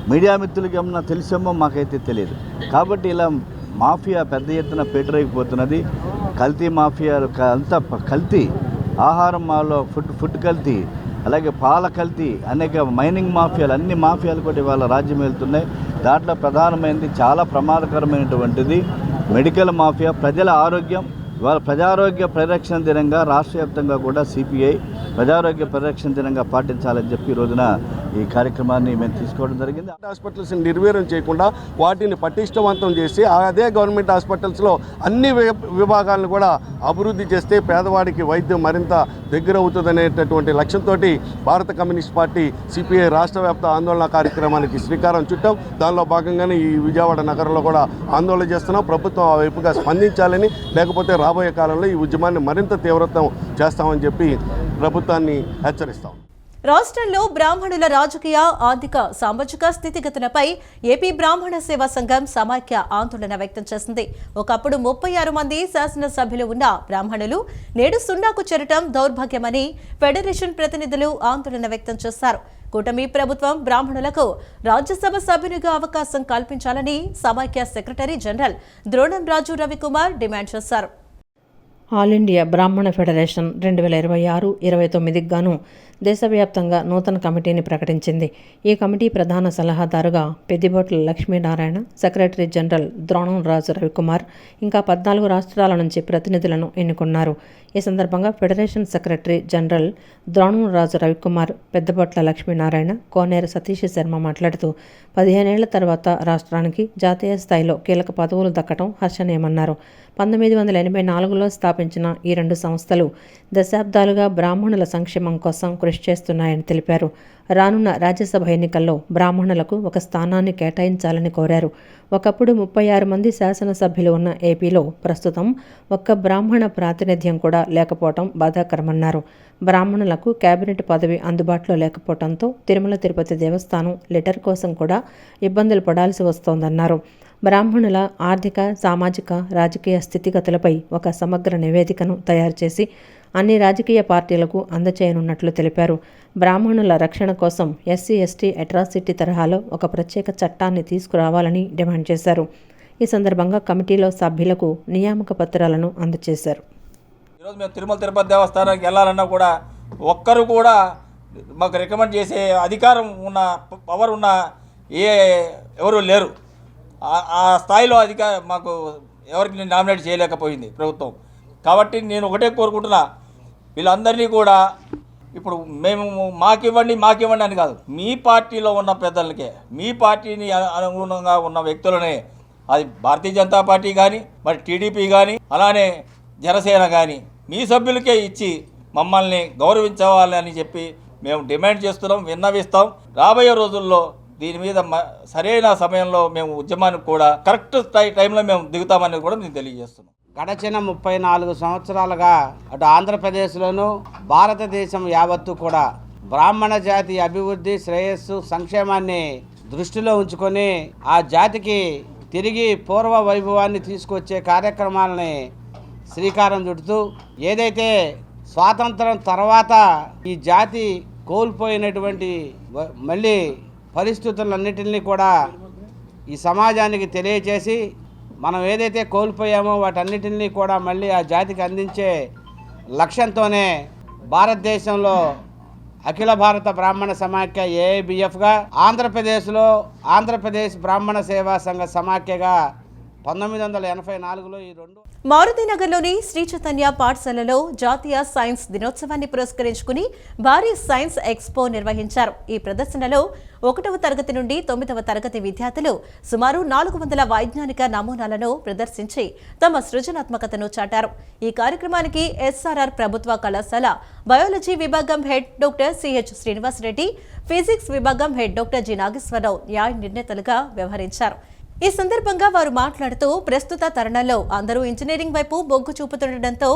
మీడియా మిత్రులకి ఏమన్నా తెలిసేమో మాకైతే తెలియదు. కాబట్టి ఇలా మాఫియా పెద్ద ఎత్తున పెట్టరైపోతున్నది. కల్తీ మాఫియా అంతా కల్తీ, ఆహారం మాలో ఫుడ్ కల్తీ, అలాగే పాల కల్తీ, అనేక మైనింగ్ మాఫియాలు, అన్ని మాఫియాలు కూడా ఇవాళ రాజ్యం వెళ్తున్నాయి. దాంట్లో ప్రధానమైనది చాలా ప్రమాదకరమైనటువంటిది మెడికల్ మాఫియా. ప్రజల ఆరోగ్యం, ఇవాళ ప్రజారోగ్య పరిరక్షణ దినంగా రాష్ట్ర వ్యాప్తంగా కూడా సిపిఐ ప్రజారోగ్య పరిరక్షణ దినంగా పాటించాలని చెప్పి ఈ రోజున ఈ కార్యక్రమాన్ని మేము తీసుకోవడం జరిగింది. హాస్పిటల్స్ని నిర్వీర్యం చేయకుండా వాటిని పటిష్టవంతం చేసి అదే గవర్నమెంట్ హాస్పిటల్స్లో అన్ని విభాగాలను కూడా అభివృద్ధి చేస్తే పేదవాడికి వైద్యం మరింత దగ్గర అవుతుందనేటటువంటి లక్ష్యంతో భారత కమ్యూనిస్ట్ పార్టీ సిపిఐ రాష్ట్ర వ్యాప్త ఆందోళన కార్యక్రమానికి శ్రీకారం చుట్టాం. దానిలో భాగంగానే ఈ విజయవాడ నగరంలో కూడా ఆందోళన చేస్తున్నాం. ప్రభుత్వం ఆ వైపుగా స్పందించాలని, లేకపోతే రాబోయే కాలంలో ఈ ఉద్యమాన్ని మరింత తీవ్రతం చేస్తామని చెప్పి ప్రభుత్వాన్ని హెచ్చరిస్తాం. రాష్ట్రంలో బ్రాహ్మణుల రాజకీయ, ఆర్థిక, సామాజిక స్థితిగతులపై ఏపీ బ్రాహ్మణ సేవా సంఘం సమాఖ్య ఆందోళన వ్యక్తం చేసింది. ఒకప్పుడు 36 మంది శాసనసభ్యులు ఉన్న బ్రాహ్మణులు నేడు 0కు చేరటం దౌర్భాగ్యమని ఫెడరేషన్ ప్రతినిధులు ఆందోళన వ్యక్తం చేశారు. కూటమి ప్రభుత్వం బ్రాహ్మణులకు రాజ్యసభ సభ్యునిగా అవకాశం కల్పించాలని సమాఖ్య సెక్రటరీ జనరల్ ద్రోణం రాజు రవికుమార్ డిమాండ్ చేశారు. ఆల్ ఇండియా బ్రాహ్మణ ఫెడరేషన్ 2026-29కి గాను దేశవ్యాప్తంగా నూతన కమిటీని ప్రకటించింది. ఈ కమిటీ ప్రధాన సలహాదారుగా పెద్దిబొట్ల లక్ష్మీనారాయణ, సెక్రటరీ జనరల్ ద్రోణం రాజు రవికుమార్, ఇంకా 14 రాష్ట్రాల నుంచి ప్రతినిధులను ఎన్నుకున్నారు. ఈ సందర్భంగా ఫెడరేషన్ సెక్రటరీ జనరల్ ద్రోణం రాజు రవికుమార్, పెద్దబొట్ల లక్ష్మీనారాయణ, కోనేరు సతీష్ శర్మ మాట్లాడుతూ 15 ఏళ్ల తర్వాత రాష్ట్రానికి జాతీయ స్థాయిలో కీలక పదవులు దక్కడం హర్షణీయమన్నారు. 1984లో స్థాపించిన ఈ 2 సంస్థలు దశాబ్దాలుగా బ్రాహ్మణుల సంక్షేమం కోసం కృషి చేస్తున్నాయని తెలిపారు. రానున్న రాజ్యసభ ఎన్నికల్లో బ్రాహ్మణులకు ఒక స్థానాన్ని కేటాయించాలని కోరారు. ఒకప్పుడు 36 మంది శాసనసభ్యులు ఉన్న ఏపీలో ప్రస్తుతం ఒక్క బ్రాహ్మణ ప్రాతినిధ్యం కూడా లేకపోవడం బాధాకరమన్నారు. బ్రాహ్మణులకు కేబినెట్ పదవి అందుబాటులో లేకపోవడంతో తిరుమల తిరుపతి దేవస్థానం లెటర్ కోసం కూడా ఇబ్బందులు పడాల్సి వస్తోందన్నారు. బ్రాహ్మణుల ఆర్థిక, సామాజిక, రాజకీయ స్థితిగతులపై ఒక సమగ్ర నివేదికను తయారు చేసి అన్ని రాజకీయ పార్టీలకు అందచేయనున్నట్లు తెలిపారు. బ్రాహ్మణుల రక్షణ కోసం ఎస్సీ/ఎస్టీ అట్రాసిటీ తరహాలో ఒక ప్రత్యేక చట్టాన్ని తీసుకురావాలని డిమాండ్ చేశారు. ఈ సందర్భంగా కమిటీలో సభ్యులకు నియామక పత్రాలను అందజేశారు. ఈరోజు మేము తిరుమల తిరుపతి దేవస్థానానికి వెళ్ళాలన్నా కూడా ఒక్కరు కూడా మాకు రికమెండ్ చేసే అధికారం ఉన్న, పవర్ ఉన్న ఎవరు లేరు. ఆ స్థాయిలో మాకు ఎవరికి నామినేట్ చేయలేకపోయింది ప్రభుత్వం. కాబట్టి నేను ఒకటే కోరుకుంటున్నా, వీళ్ళందరినీ కూడా ఇప్పుడు మేము మాకివ్వండి అని కాదు, మీ పార్టీలో ఉన్న పెద్దలకే, మీ పార్టీని అనుగుణంగా ఉన్న వ్యక్తులనే, అది భారతీయ జనతా పార్టీ కానీ, మరి టీడీపీ కానీ, అలానే జనసేన కానీ, మీ సభ్యులకే ఇచ్చి మమ్మల్ని గౌరవించవాలని చెప్పి మేము డిమాండ్ చేస్తున్నాం, విన్నవిస్తాం. రాబోయే రోజుల్లో దీని మీద సరైన సమయంలో మేము ఉద్యమానికి కూడా కరెక్ట్ టైంలో మేము దిగుతామని కూడా మేము తెలియజేస్తున్నాం. గడచిన 34 సంవత్సరాలుగా అటు ఆంధ్రప్రదేశ్లోనూ భారతదేశం యావత్తు కూడా బ్రాహ్మణ జాతి అభివృద్ధి, శ్రేయస్సు, సంక్షేమాన్ని దృష్టిలో ఉంచుకొని ఆ జాతికి తిరిగి పూర్వ వైభవాన్ని తీసుకొచ్చే కార్యక్రమాలని శ్రీకారం చుడుతూ, ఏదైతే స్వాతంత్రం తర్వాత ఈ జాతి కోల్పోయినటువంటి మళ్ళీ పరిస్థితులన్నిటిని కూడా ఈ సమాజానికి తెలియచేసి మనం ఏదైతే కోల్పోయామో వాటన్నిటిని కూడా మళ్ళీ ఆ జాతికి అందించే లక్ష్యంతోనే భారతదేశంలో అఖిల భారత బ్రాహ్మణ సమాఖ్య ఏఐబిఎఫ్గా, ఆంధ్రప్రదేశ్లో ఆంధ్రప్రదేశ్ బ్రాహ్మణ సేవా సంఘ సమాఖ్యగా 1984లో ఈ 2 మారుతినగర్లోని శ్రీ చైతన్య పాఠశాలలో జాతీయ సైన్స్ దినోత్సవాన్ని పురస్కరించుకుని భారీ సైన్స్ ఎక్స్పో నిర్వహించారు. ఈ ప్రదర్శనలో 1వ తరగతి నుండి 9వ తరగతి విద్యార్థులు సుమారు 400 వైజ్ఞానిక నమూనాలను ప్రదర్శించి తమ సృజనాత్మకతను చాటారు. ఈ కార్యక్రమానికి ఎస్ఆర్ఆర్ ప్రభుత్వ కళాశాల బయాలజీ విభాగం head doctor CH Srinivasa Reddy, physics విభాగం హెడ్ డాక్టర్ జి నాగేశ్వరరావు న్యాయ నిర్ణేతలుగా వ్యవహరించారు. ఈ సందర్భంగా వారు మాట్లాడుతూ ప్రస్తుత తరుణంలో అందరూ ఇంజనీరింగ్ వైపు మొగ్గు చూపుతుండటంతో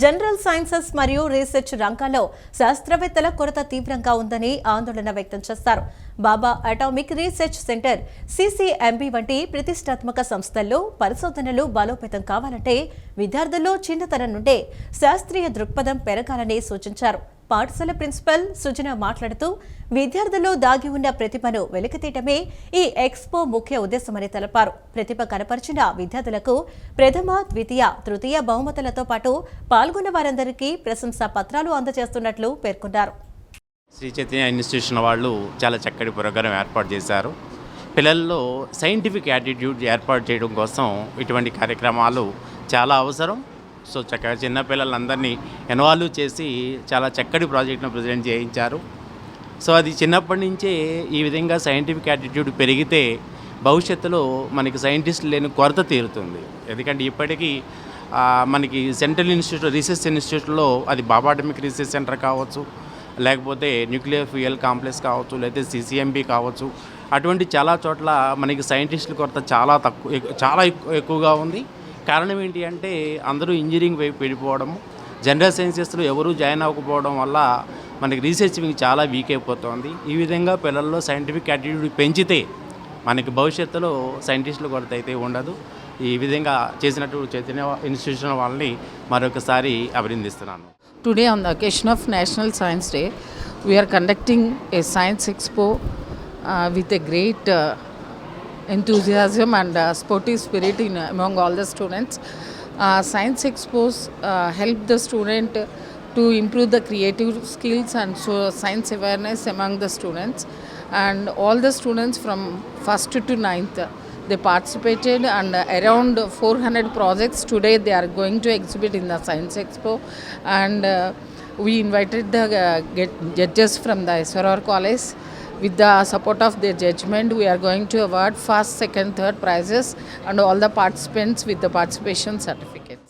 జనరల్ సైన్సెస్ మరియు రీసెర్చ్ రంగాల్లో శాస్త్రవేత్తల కొరత తీవ్రంగా ఉందని ఆందోళన వ్యక్తం చేశారు. బాబా అటామిక్ రీసెర్చ్ సెంటర్, సిసిఎంబి వంటి ప్రతిష్టాత్మక సంస్థల్లో పరిశోధనలు బలోపేతం కావాలంటే విద్యార్థుల్లో చిన్నతనం నుండే శాస్త్రీయ దృక్పథం పెరగాలని సూచించారు. పాఠశాల ప్రిన్సిపల్ సుజన మాట్లాడుతూ విద్యార్థుల్లో దాగి ఉన్న ప్రతిభను వెలికితీయటమే ఈ ఎక్స్పో ముఖ్య ఉద్దేశమని తెలిపారు. ప్రతిభ కనపరిచిన విద్యార్థులకు ప్రథమ, ద్వితీయ, తృతీయ బహుమతులతో పాటు పాల్గొన్న వారందరికీ ప్రశంసా పత్రాలు అందజేస్తున్నట్లు పేర్కొన్నారు. శ్రీ చైతన్య ఇన్స్టిట్యూషన్ వాళ్ళు చాలా చక్కటి ప్రోగ్రాం ఏర్పాటు చేశారు. పిల్లల్లో సైంటిఫిక్ యాటిట్యూడ్ ఏర్పాటు చేయడం కోసం ఇటువంటి కార్యక్రమాలు చాలా అవసరం. సో చక్కగా చిన్నపిల్లలందరినీ ఇన్వాల్వ్ చేసి చాలా చక్కటి ప్రాజెక్ట్ను ప్రజెంట్ చేయించారు. సో అది చిన్నప్పటి నుంచే ఈ విధంగా సైంటిఫిక్ యాటిట్యూడ్ పెరిగితే భవిష్యత్తులో మనకి సైంటిస్టులు లేని కొరత తీరుతుంది. ఎందుకంటే ఇప్పటికీ మనకి సెంట్రల్ ఇన్స్టిట్యూట్ రీసెర్చ్ ఇన్స్టిట్యూట్లో అది బాబా అటామిక్ రీసెర్చ్ సెంటర్ కావచ్చు, లేకపోతే న్యూక్లియర్ ఫ్యూయల్ కాంప్లెక్స్ కావచ్చు, లేకపోతే CCMB కావచ్చు, అటువంటి చాలా చోట్ల మనకి సైంటిస్టుల కొరత చాలా ఎక్కువగా ఉంది. కారణం ఏంటి అంటే అందరూ ఇంజనీరింగ్ వైపు వెళ్ళిపోవడము, జనరల్ సైన్సెస్లో ఎవరూ జాయిన్ అవ్వకపోవడం వల్ల మనకి రీసెర్చ్ వింగ్ చాలా వీక్ అయిపోతుంది. ఈ విధంగా పిల్లల్లో సైంటిఫిక్ యాటిట్యూడ్ పెంచితే మనకి భవిష్యత్తులో సైంటిస్టుల కొరత అయితే ఉండదు. ఈ విధంగా చేసినట్టు చైతన్య ఇన్స్టిట్యూషన్ వాళ్ళని మరొకసారి అభినందిస్తున్నాను. Today on the occasion of National Science Day, we are conducting a science expo with a great enthusiasm and sportive spirit among all the students. Science expos help the student to improve the creative skills and so science awareness among the students. And all the students from 1st to 9th, they participated, and around 400 projects today they are going to exhibit in the Science Expo. And we invited the judges from the SRR College. With the support of their judgment, we are going to award first, second, third prizes and all the participants with the participation certificates.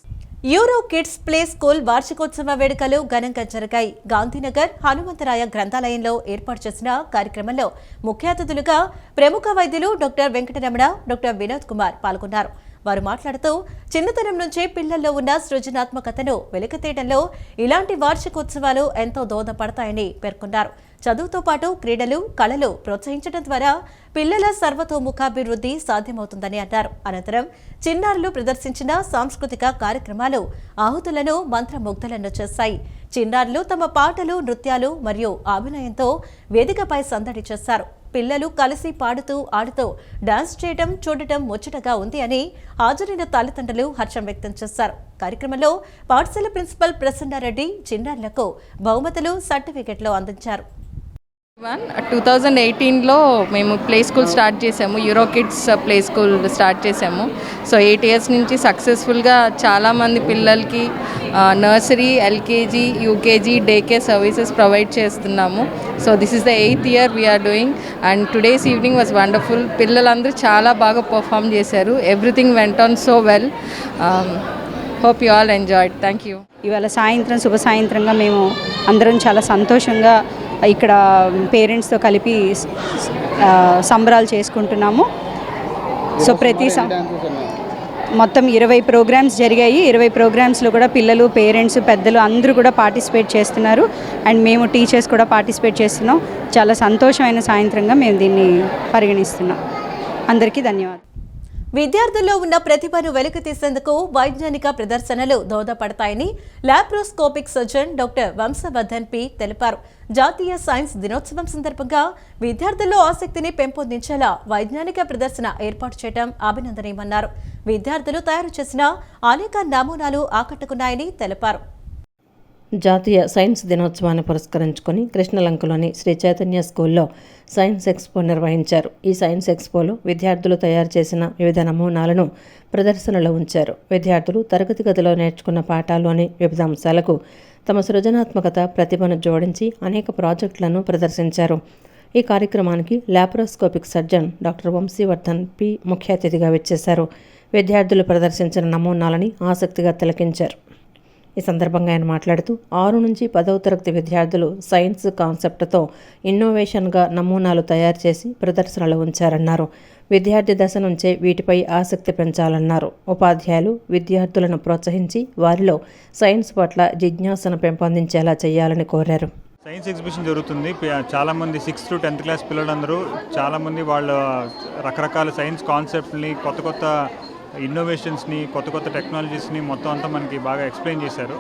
Euro kids play school వార్షికోత్సవ వేడుకలు ఘనంగా జరిగాయి. గాంధీనగర్ హనుమంతరాయ గ్రంథాలయంలో ఏర్పాటు చేసిన కార్యక్రమంలో ముఖ్య అతిథులుగా ప్రముఖ వైద్యులు డాక్టర్ వెంకటరమణ, డాక్టర్ వినోద్ కుమార్ పాల్గొన్నారు. వారు మాట్లాడుతూ చిన్నతనం నుంచే పిల్లల్లో ఉన్న సృజనాత్మకతను వెలికితీయడంలో ఇలాంటి వార్షికోత్సవాలు ఎంతో దోహదపడతాయని పేర్కొన్నారు. చదువుతో పాటు క్రీడలు, కళలు ప్రోత్సహించడం ద్వారా పిల్లల సర్వతోముఖాభివృద్ధి సాధ్యమవుతుందని అన్నారు. అనంతరం చిన్నారులు ప్రదర్శించిన సాంస్కృతిక కార్యక్రమాలు ఆహుతులను మంత్రముగ్ధులను చేశాయి. చిన్నారులు తమ పాటలు, నృత్యాలు మరియు అభినయంతో వేదికపై సందడి చేశారు. పిల్లలు కలిసి పాడుతూ ఆడుతూ డాన్స్ చేయడం చూడటం ముచ్చటగా ఉంది అని హాజరైన తల్లిదండ్రులు హర్షం వ్యక్తం చేశారు. కార్యక్రమంలో పాఠశాల ప్రిన్సిపల్ ప్రసన్నారెడ్డి చిన్నారులకు బహుమతులు, సర్టిఫికెట్లు అందించారు. 2018లో మేము ప్లే స్కూల్ స్టార్ట్ చేసాము. EuroKids play school start చేసాము. సో 8 years నుంచి సక్సెస్ఫుల్గా చాలామంది పిల్లలకి nursery, LKG, UKG, day care services provide చేస్తున్నాము. So this is the 8th year we're doing and today's evening was wonderful. పిల్లలందరూ చాలా బాగా పర్ఫామ్ చేశారు. Everything went on so well. Hope you all enjoyed. Thank you. ఇవాళ సాయంత్రం శుభ సాయంత్రంగా మేము అందరం చాలా సంతోషంగా ఇక్కడ పేరెంట్స్తో కలిపి సంబరాలు చేసుకుంటున్నాము. సో మొత్తం 20 ప్రోగ్రామ్స్ జరిగాయి. 20 ప్రోగ్రామ్స్లో కూడా పిల్లలు, పేరెంట్స్, పెద్దలు అందరూ కూడా పార్టిసిపేట్ చేస్తున్నారు. అండ్ మేము టీచర్స్ కూడా పార్టిసిపేట్ చేస్తున్నాం. చాలా సంతోషమైన సాయంత్రంగా మేము దీన్ని పరిగణిస్తున్నాం. అందరికీ ధన్యవాదాలు. విద్యార్థుల్లో ఉన్న ప్రతిభను వెలికితీసేందుకు వైజ్ఞానిక ప్రదర్శనలు దోహదపడతాయని laparoscopic surgeon doctor Vamshavardhan P తెలిపారు. జాతీయ సైన్స్ దినోత్సవం సందర్భంగా విద్యార్థుల్లో ఆసక్తిని పెంపొందించేలా వైజ్ఞానిక ప్రదర్శన ఏర్పాటు చేయడం అభినందనీయమన్నారు. విద్యార్థులు తయారు చేసిన అనేక నమూనాలు ఆకట్టుకున్నాయని తెలిపారు. జాతీయ సైన్స్ దినోత్సవాన్ని పురస్కరించుకొని కృష్ణలంకలోని శ్రీ చైతన్య స్కూల్లో సైన్స్ ఎక్స్పో నిర్వహించారు. ఈ సైన్స్ ఎక్స్పోలో విద్యార్థులు తయారు చేసిన వివిధ నమూనాలను ప్రదర్శనలో ఉంచారు. విద్యార్థులు తరగతి గదిలో నేర్చుకున్న పాఠాల్లోని వివిధ అంశాలకు తమ సృజనాత్మకత, ప్రతిభను జోడించి అనేక ప్రాజెక్టులను ప్రదర్శించారు. ఈ కార్యక్రమానికి laparoscopic surgeon doctor Vamshivardhan P ముఖ్య అతిథిగా విచ్చేశారు. విద్యార్థులు ప్రదర్శించిన నమూనాలని ఆసక్తిగా తిలకించారు. ఈ సందర్భంగా ఆయన మాట్లాడుతూ 6 నుంచి 10వ తరగతి విద్యార్థులు సైన్స్ కాన్సెప్ట్తో ఇన్నోవేషన్గా నమూనాలు తయారు చేసి ప్రదర్శనలో ఉంచారన్నారు. విద్యార్థి దశ నుంచే వీటిపై ఆసక్తి పెంచాలన్నారు. ఉపాధ్యాయులు విద్యార్థులను ప్రోత్సహించి వారిలో సైన్స్ పట్ల జిజ్ఞాసను పెంపొందించేలా చేయాలని కోరారు. సైన్స్ ఎగ్జిబిషన్ జరుగుతుంది. చాలామంది 6th to 10th క్లాస్ పిల్లలందరూ చాలామంది వాళ్ళ రకరకాల సైన్స్ కాన్సెప్ట్ని, కొత్త కొత్త ఇన్నోవేషన్స్ని, కొత్త కొత్త టెక్నాలజీస్ని మొత్తం అంతా మనకి బాగా ఎక్స్ప్లెయిన్ చేశారు.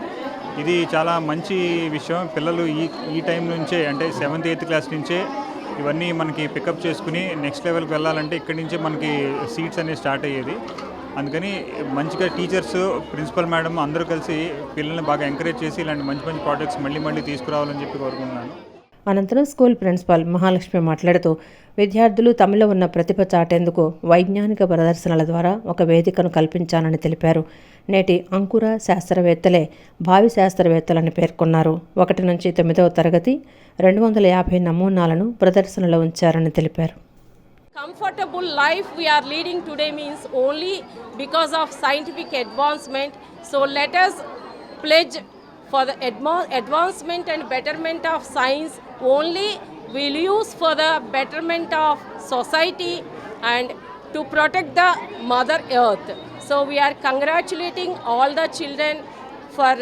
ఇది చాలా మంచి విషయం. పిల్లలు ఈ టైం నుంచే, అంటే 7th, 8th క్లాస్ నుంచే ఇవన్నీ మనకి పికప్ చేసుకుని నెక్స్ట్ లెవెల్కి వెళ్ళాలంటే ఇక్కడి నుంచే మనకి సీట్స్ అనేవి స్టార్ట్ అయ్యేది. అందుకని మంచిగా టీచర్స్, ప్రిన్సిపల్ మేడం అందరూ కలిసి పిల్లల్ని బాగా ఎంకరేజ్ చేసి ఇలాంటి మంచి మంచి ప్రాజెక్ట్స్ మళ్ళీ తీసుకురావాలని చెప్పి కోరుకుంటున్నాను. అనంతరం స్కూల్ ప్రిన్సిపాల్ మహాలక్ష్మి మాట్లాడుతూ విద్యార్థులు తమలో ఉన్న ప్రతిభ చాటేందుకు వైజ్ఞానిక ప్రదర్శనల ద్వారా ఒక వేదికను కల్పించాలని తెలిపారు. నేటి అంకుర శాస్త్రవేత్తలే భావి శాస్త్రవేత్తలని పేర్కొన్నారు. 1 నుంచి 9వ తరగతి 250 నమూనాలను ప్రదర్శనలో ఉంచారని తెలిపారు. Comfortable life we are leading today means only because of scientific advancement. So let us pledge for the advancement and betterment of science only we'll use for the betterment of society and to protect the Mother Earth. So we are congratulating all the children for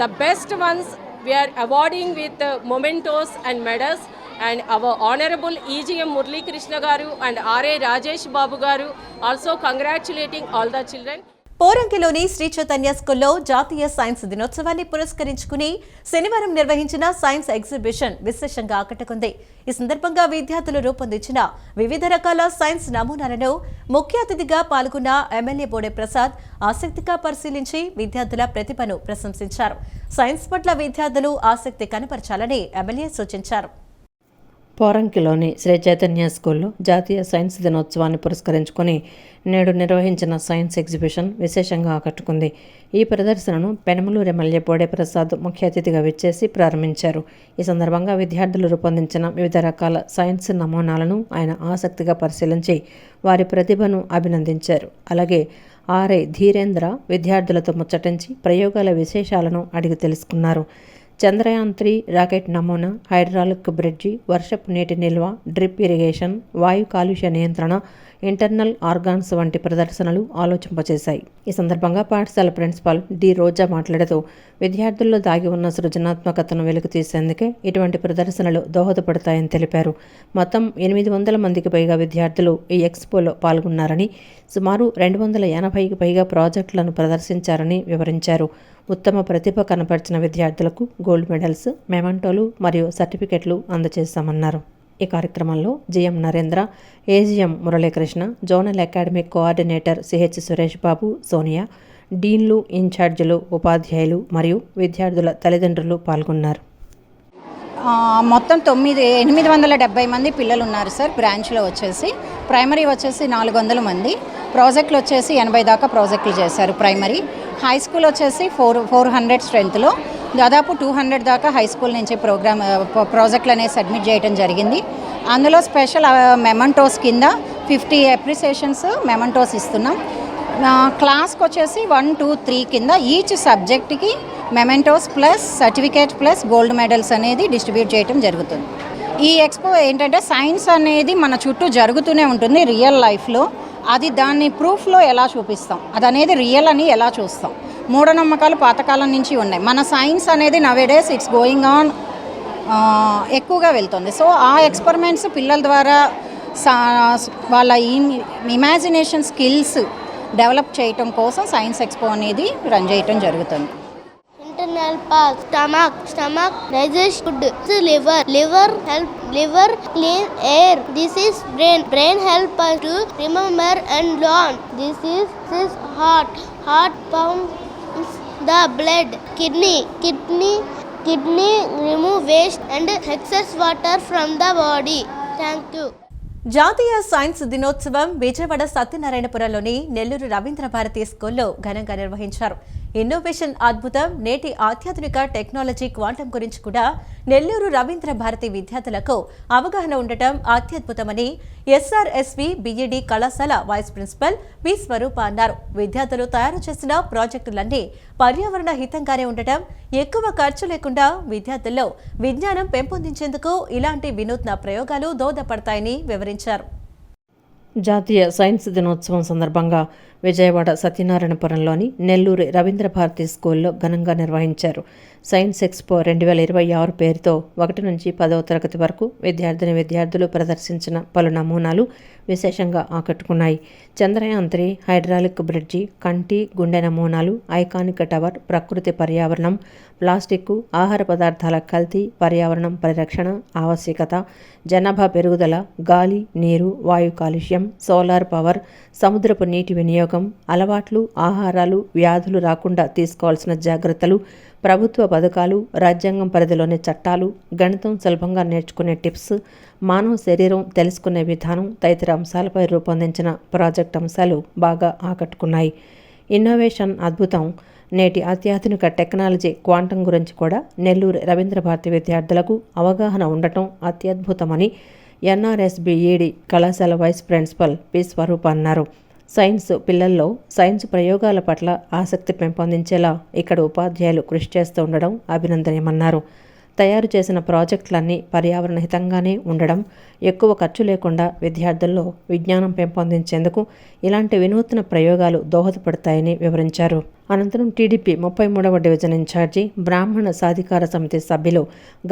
the best ones. We are awarding with mementos and medals, and our Honorable EGM Murli Krishna Garu and R.A. Rajesh Babu Garu also congratulating all the children. పోరంకిలోని Shri Chaitanya స్కూల్లో జాతీయ సైన్స్ దినోత్సవాన్ని పురస్కరించుకుని శనివారం నిర్వహించిన సైన్స్ ఎగ్జిబిషన్ విశేషంగా ఆకట్టుకుంది. ఈ సందర్భంగా విద్యార్థులు రూపొందించిన వివిధ రకాల సైన్స్ నమూనాలను ముఖ్య అతిథిగా పాల్గొన్న ఎమ్మెల్యే బోడే ప్రసాద్ ఆసక్తిగా పరిశీలించి విద్యార్థుల ప్రతిభను ప్రశంసించారు. సైన్స్ పట్ల విద్యార్థులు ఆసక్తి కనపరచాలని ఎమ్మెల్యే సూచించారు. పోరంకిలోని శ్రీ చైతన్య స్కూల్లో జాతీయ సైన్స్ దినోత్సవాన్ని పురస్కరించుకొని నేడు నిర్వహించిన సైన్స్ ఎగ్జిబిషన్ విశేషంగా ఆకట్టుకుంది. ఈ ప్రదర్శనను పెనమలూరు ఎమ్మెల్యే బోడే ప్రసాద్ ముఖ్య అతిథిగా విచ్చేసి ప్రారంభించారు. ఈ సందర్భంగా విద్యార్థులు రూపొందించిన వివిధ రకాల సైన్స్ నమూనాలను ఆయన ఆసక్తిగా పరిశీలించి వారి ప్రతిభను అభినందించారు. అలాగే ఆర్ఐ ధీరేంద్ర విద్యార్థులతో ముచ్చటించి ప్రయోగాల విశేషాలను అడిగి తెలుసుకున్నారు. చంద్రయాన్ 3 రాకెట్ నమూనా, హైడ్రాలిక్ బ్రిడ్జి, వర్షపు నీటి నిల్వ, డ్రిప్ ఇరిగేషన్, వాయు కాలుష్య నియంత్రణ, ఇంటర్నల్ ఆర్గాన్స్ వంటి ప్రదర్శనలు ఆలోచింపచేశాయి. ఈ సందర్భంగా పాఠశాల ప్రిన్సిపాల్ డి రోజా మాట్లాడుతూ విద్యార్థుల్లో దాగి ఉన్న సృజనాత్మకతను వెలుగు తీసేందుకే ఇటువంటి ప్రదర్శనలు దోహదపడతాయని తెలిపారు. మొత్తం 800 మందికి పైగా విద్యార్థులు ఈ ఎక్స్పోలో పాల్గొన్నారని, సుమారు 280కి పైగా ప్రాజెక్టులను ప్రదర్శించారని వివరించారు. ఉత్తమ ప్రతిభ కనపరిచిన విద్యార్థులకు గోల్డ్ మెడల్స్, మెమంటోలు మరియు సర్టిఫికెట్లు అందజేశామన్నారు. ఈ కార్యక్రమంలో GM Narendra, AGM Muralikrishna, zonal academic coordinator CH Suresh Babu, Sonia, డీన్లు, ఇన్ఛార్జీలు, ఉపాధ్యాయులు మరియు విద్యార్థుల తల్లిదండ్రులు పాల్గొన్నారు. మొత్తం 870 మంది పిల్లలు ఉన్నారు సార్. బ్రాంచ్లో వచ్చేసి ప్రైమరీ వచ్చేసి 400 మంది, ప్రాజెక్టులు వచ్చేసి 80 దాకా ప్రాజెక్టులు చేశారు ప్రైమరీ. హై స్కూల్ వచ్చేసి 400 స్ట్రెంత్లో దాదాపు 200 దాకా హై స్కూల్ నుంచి ప్రాజెక్టులు అనేవి సబ్మిట్ చేయడం జరిగింది. అందులో స్పెషల్ మెమంటోస్ కింద 50 అప్రిసియేషన్స్ మెమంటోస్ ఇస్తున్నాం. క్లాస్కి వచ్చేసి 1, 2, 3 కింద ఈచ్ సబ్జెక్ట్కి mementos plus certificate plus gold medals అనేది డిస్ట్రిబ్యూట్ చేయడం జరుగుతుంది. ఈ ఎక్స్పో ఏంటంటే సైన్స్ అనేది మన చుట్టూ జరుగుతూనే ఉంటుంది రియల్ లైఫ్లో. అది దాన్ని ప్రూఫ్లో ఎలా చూపిస్తాం, అది అనేది రియల్ అని ఎలా చూస్తాం. మూఢనమ్మకాలు పాతకాలం నుంచి ఉన్నాయి. మన సైన్స్ అనేది నవేడేస్ ఇట్స్ గోయింగ్ ఆన్ ఎక్కువగా వెళ్తుంది. సో ఆ ఎక్స్పెరిమెంట్స్ పిల్లల ద్వారా వాళ్ళ ఇమాజినేషన్ స్కిల్స్ డెవలప్ చేయటం కోసం సైన్స్ ఎక్స్పో అనేది రన్ చేయటం జరుగుతుంది. Internal part, stomach digests food. Liver clean air. This is brain help us to remember and learn. This is heart pumps the blood. Kidney remove waste and excess water from the body. Thank you. జాతీయ సైన్స్ దినోత్సవం విజయవాడ సత్యనారాయణపురంలోని నెల్లూరు రవీంద్ర భారతి స్కూల్లో ఘనంగా నిర్వహించారు. ఇన్నోవేషన్ అద్భుతం, నేటి అత్యాధునిక టెక్నాలజీ క్వాంటం గురించి కూడా నెల్లూరు రవీంద్ర భారతి విద్యార్థులకు అవగాహన ఉండటం అత్యద్భుతమని ఎస్ఆర్ఎస్వి బిఈడి కళాశాల వైస్ ప్రిన్సిపల్ వి స్వరూప అన్నారు. విద్యార్థులు తయారు చేసిన ప్రాజెక్టులన్నీ పర్యావరణ హితంగానే ఉండటం, ఎక్కువ ఖర్చు లేకుండా విద్యార్థుల్లో విజ్ఞానం పెంపొందించేందుకు ఇలాంటి వినూత్న ప్రయోగాలు దోహదపడతాయని వివరించారు. జాతీయ సైన్స్ దినోత్సవం సందర్భంగా విజయవాడ సత్యనారాయణపురంలోని నెల్లూరు రవీంద్ర భారతి స్కూల్లో ఘనంగా నిర్వహించారు. సైన్స్ ఎక్స్పో 2026 పేరుతో 1 నుంచి 10వ తరగతి వరకు విద్యార్థులు ప్రదర్శించిన పలు నమూనాలు విశేషంగా ఆకట్టుకున్నాయి. చంద్రయాన్ 3, హైడ్రాలిక్ బ్రిడ్జి, కంటి, గుండె నమూనాలు, ఐకానిక్ టవర్, ప్రకృతి పర్యావరణం, ప్లాస్టిక్, ఆహార పదార్థాల కల్తీ, పర్యావరణం పరిరక్షణ ఆవశ్యకత, జనాభా పెరుగుదల, గాలి, నీరు, వాయు కాలుష్యం, సోలార్ పవర్, సముద్రపు నీటి వినియోగం, వినియోగం, అలవాట్లు, ఆహారాలు, వ్యాధులు రాకుండా తీసుకోవాల్సిన జాగ్రత్తలు, ప్రభుత్వ పథకాలు, రాజ్యాంగం పరిధిలోని చట్టాలు, గణితం సులభంగా నేర్చుకునే టిప్స్, మానవ శరీరం తెలుసుకునే విధానం తదితర అంశాలపై రూపొందించిన ప్రాజెక్ట్ అంశాలు బాగా ఆకట్టుకున్నాయి. ఇన్నోవేషన్ అద్భుతం, నేటి అత్యాధునిక టెక్నాలజీ క్వాంటం గురించి కూడా నెల్లూరు రవీంద్ర భారతి విద్యార్థులకు అవగాహన ఉండటం అత్యద్భుతమని ఎన్ఆర్ఎస్బిఈడి కళాశాల వైస్ ప్రిన్సిపల్ పి స్వరూప్ అన్నారు. సైన్స్ పిల్లల్లో సైన్స్ ప్రయోగాల పట్ల ఆసక్తి పెంపొందించేలా ఇక్కడ ఉపాధ్యాయులు కృషి చేస్తూ ఉండడం అభినందనీయమన్నారు. తయారు చేసిన ప్రాజెక్టులన్నీ పర్యావరణ హితంగానే ఉండడం, ఎక్కువ ఖర్చు లేకుండా విద్యార్థుల్లో విజ్ఞానం పెంపొందించేందుకు ఇలాంటి వినూత్న ప్రయోగాలు దోహదపడతాయని వివరించారు. అనంతరం టీడీపీ 33వ డివిజన్ ఇన్ఛార్జి బ్రాహ్మణ సాధికార సమితి సభ్యులు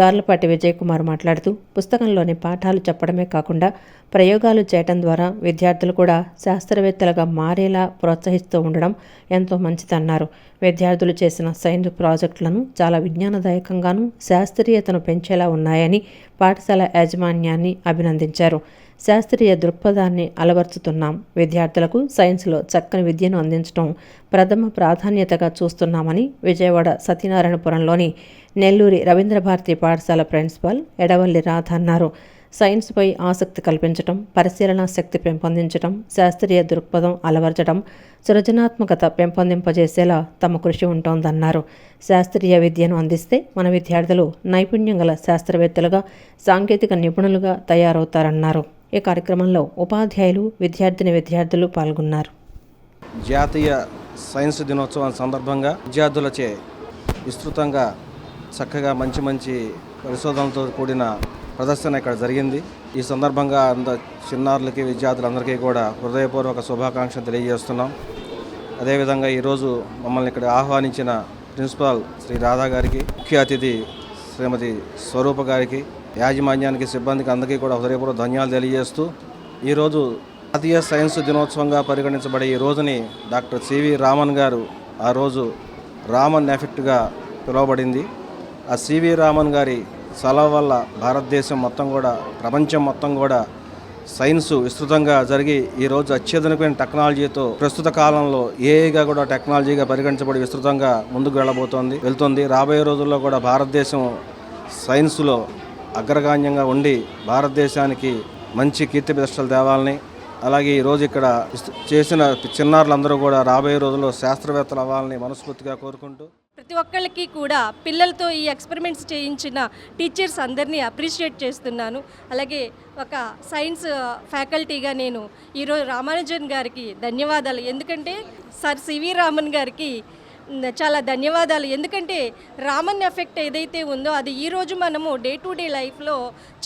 గార్లపాటి విజయ్ కుమార్ మాట్లాడుతూ, పుస్తకంలోని పాఠాలు చెప్పడమే కాకుండా ప్రయోగాలు చేయడం ద్వారా విద్యార్థులు కూడా శాస్త్రవేత్తలుగా మారేలా ప్రోత్సహిస్తూ ఉండడం ఎంతో మంచిదన్నారు. విద్యార్థులు చేసిన సైన్స్ ప్రాజెక్టులను చాలా విజ్ఞానదాయకంగానూ శాస్త్రీయతను పెంచేలా ఉన్నాయని పాఠశాల యాజమాన్యాన్ని అభినందించారు. శాస్త్రీయ దృక్పథాన్ని అలవర్చుతున్నాం, విద్యార్థులకు సైన్స్లో చక్కని విద్యను అందించడం ప్రథమ ప్రాధాన్యతగా చూస్తున్నామని విజయవాడ సత్యనారాయణపురంలోని నెల్లూరి రవీంద్ర భారతి పాఠశాల ప్రిన్సిపాల్ ఎడవల్లి రాధ అన్నారు. సైన్స్పై ఆసక్తి కల్పించడం, పరిశీలనా శక్తి పెంపొందించడం, శాస్త్రీయ దృక్పథం అలవర్చడం, సృజనాత్మకత పెంపొందింపజేసేలా తమ కృషి ఉంటోందన్నారు. శాస్త్రీయ విద్యను అందిస్తే మన విద్యార్థులు నైపుణ్యం గల శాస్త్రవేత్తలుగా, సాంకేతిక నిపుణులుగా తయారవుతారన్నారు. ఈ కార్యక్రమంలో ఉపాధ్యాయులు, విద్యార్థులు పాల్గొన్నారు. జాతీయ సైన్స్ దినోత్సవం సందర్భంగా విద్యార్థులచే విస్తృతంగా చక్కగా మంచి పరిశోధనలతో కూడిన ప్రదర్శన ఇక్కడ జరిగింది. ఈ సందర్భంగా చిన్నారులకి, విద్యార్థులందరికీ కూడా హృదయపూర్వక శుభాకాంక్షలు తెలియజేస్తున్నాం. అదేవిధంగా ఈరోజు మమ్మల్ని ఇక్కడ ఆహ్వానించిన ప్రిన్సిపాల్ శ్రీ రాధా గారికి, ముఖ్య అతిథి శ్రీమతి స్వరూప గారికి, యాజమాన్యానికి, సిబ్బందికి అందరికీ కూడా హృదయపూర్వక ధన్యవాదాలు తెలియజేస్తూ, ఈరోజు జాతీయ సైన్స్ దినోత్సవంగా పరిగణించబడే ఈ రోజుని డాక్టర్ సివి రామన్ గారు ఆ రోజు రామన్ ఎఫెక్ట్గా పిలువబడింది. ఆ సివి రామన్ గారి సలహా వల్ల భారతదేశం మొత్తం కూడా, ప్రపంచం మొత్తం కూడా సైన్స్ విస్తృతంగా జరిగి ఈరోజు అత్యాధునికమైన టెక్నాలజీతో ప్రస్తుత కాలంలో ఏఐగా కూడా టెక్నాలజీగా పరిగణించబడి విస్తృతంగా ముందుకు వెళ్తుంది. రాబోయే రోజుల్లో కూడా భారతదేశం సైన్స్లో అగ్రగాణ్యంగా ఉండి భారతదేశానికి మంచి కీర్తి ప్రతిష్టలు తేవాలని, అలాగే ఈరోజు ఇక్కడ చేసిన చిన్నారులందరూ కూడా రాబోయే రోజుల్లో శాస్త్రవేత్తలు అవ్వాలని మనస్ఫూర్తిగా కోరుకుంటూ, ప్రతి ఒక్కళ్ళకి కూడా పిల్లలతో ఈ ఎక్స్పెరిమెంట్స్ చేయించిన టీచర్స్ అందరినీ అప్రిషియేట్ చేస్తున్నాను. అలాగే ఒక సైన్స్ ఫ్యాకల్టీగా నేను ఈరోజు రామానుజన్ గారికి ధన్యవాదాలు. ఎందుకంటే సార్ సివి రామన్ గారికి చాలా ధన్యవాదాలు. ఎందుకంటే రామన్ ఎఫెక్ట్ ఏదైతే ఉందో అది ఈరోజు మనము డే టు డే లైఫ్లో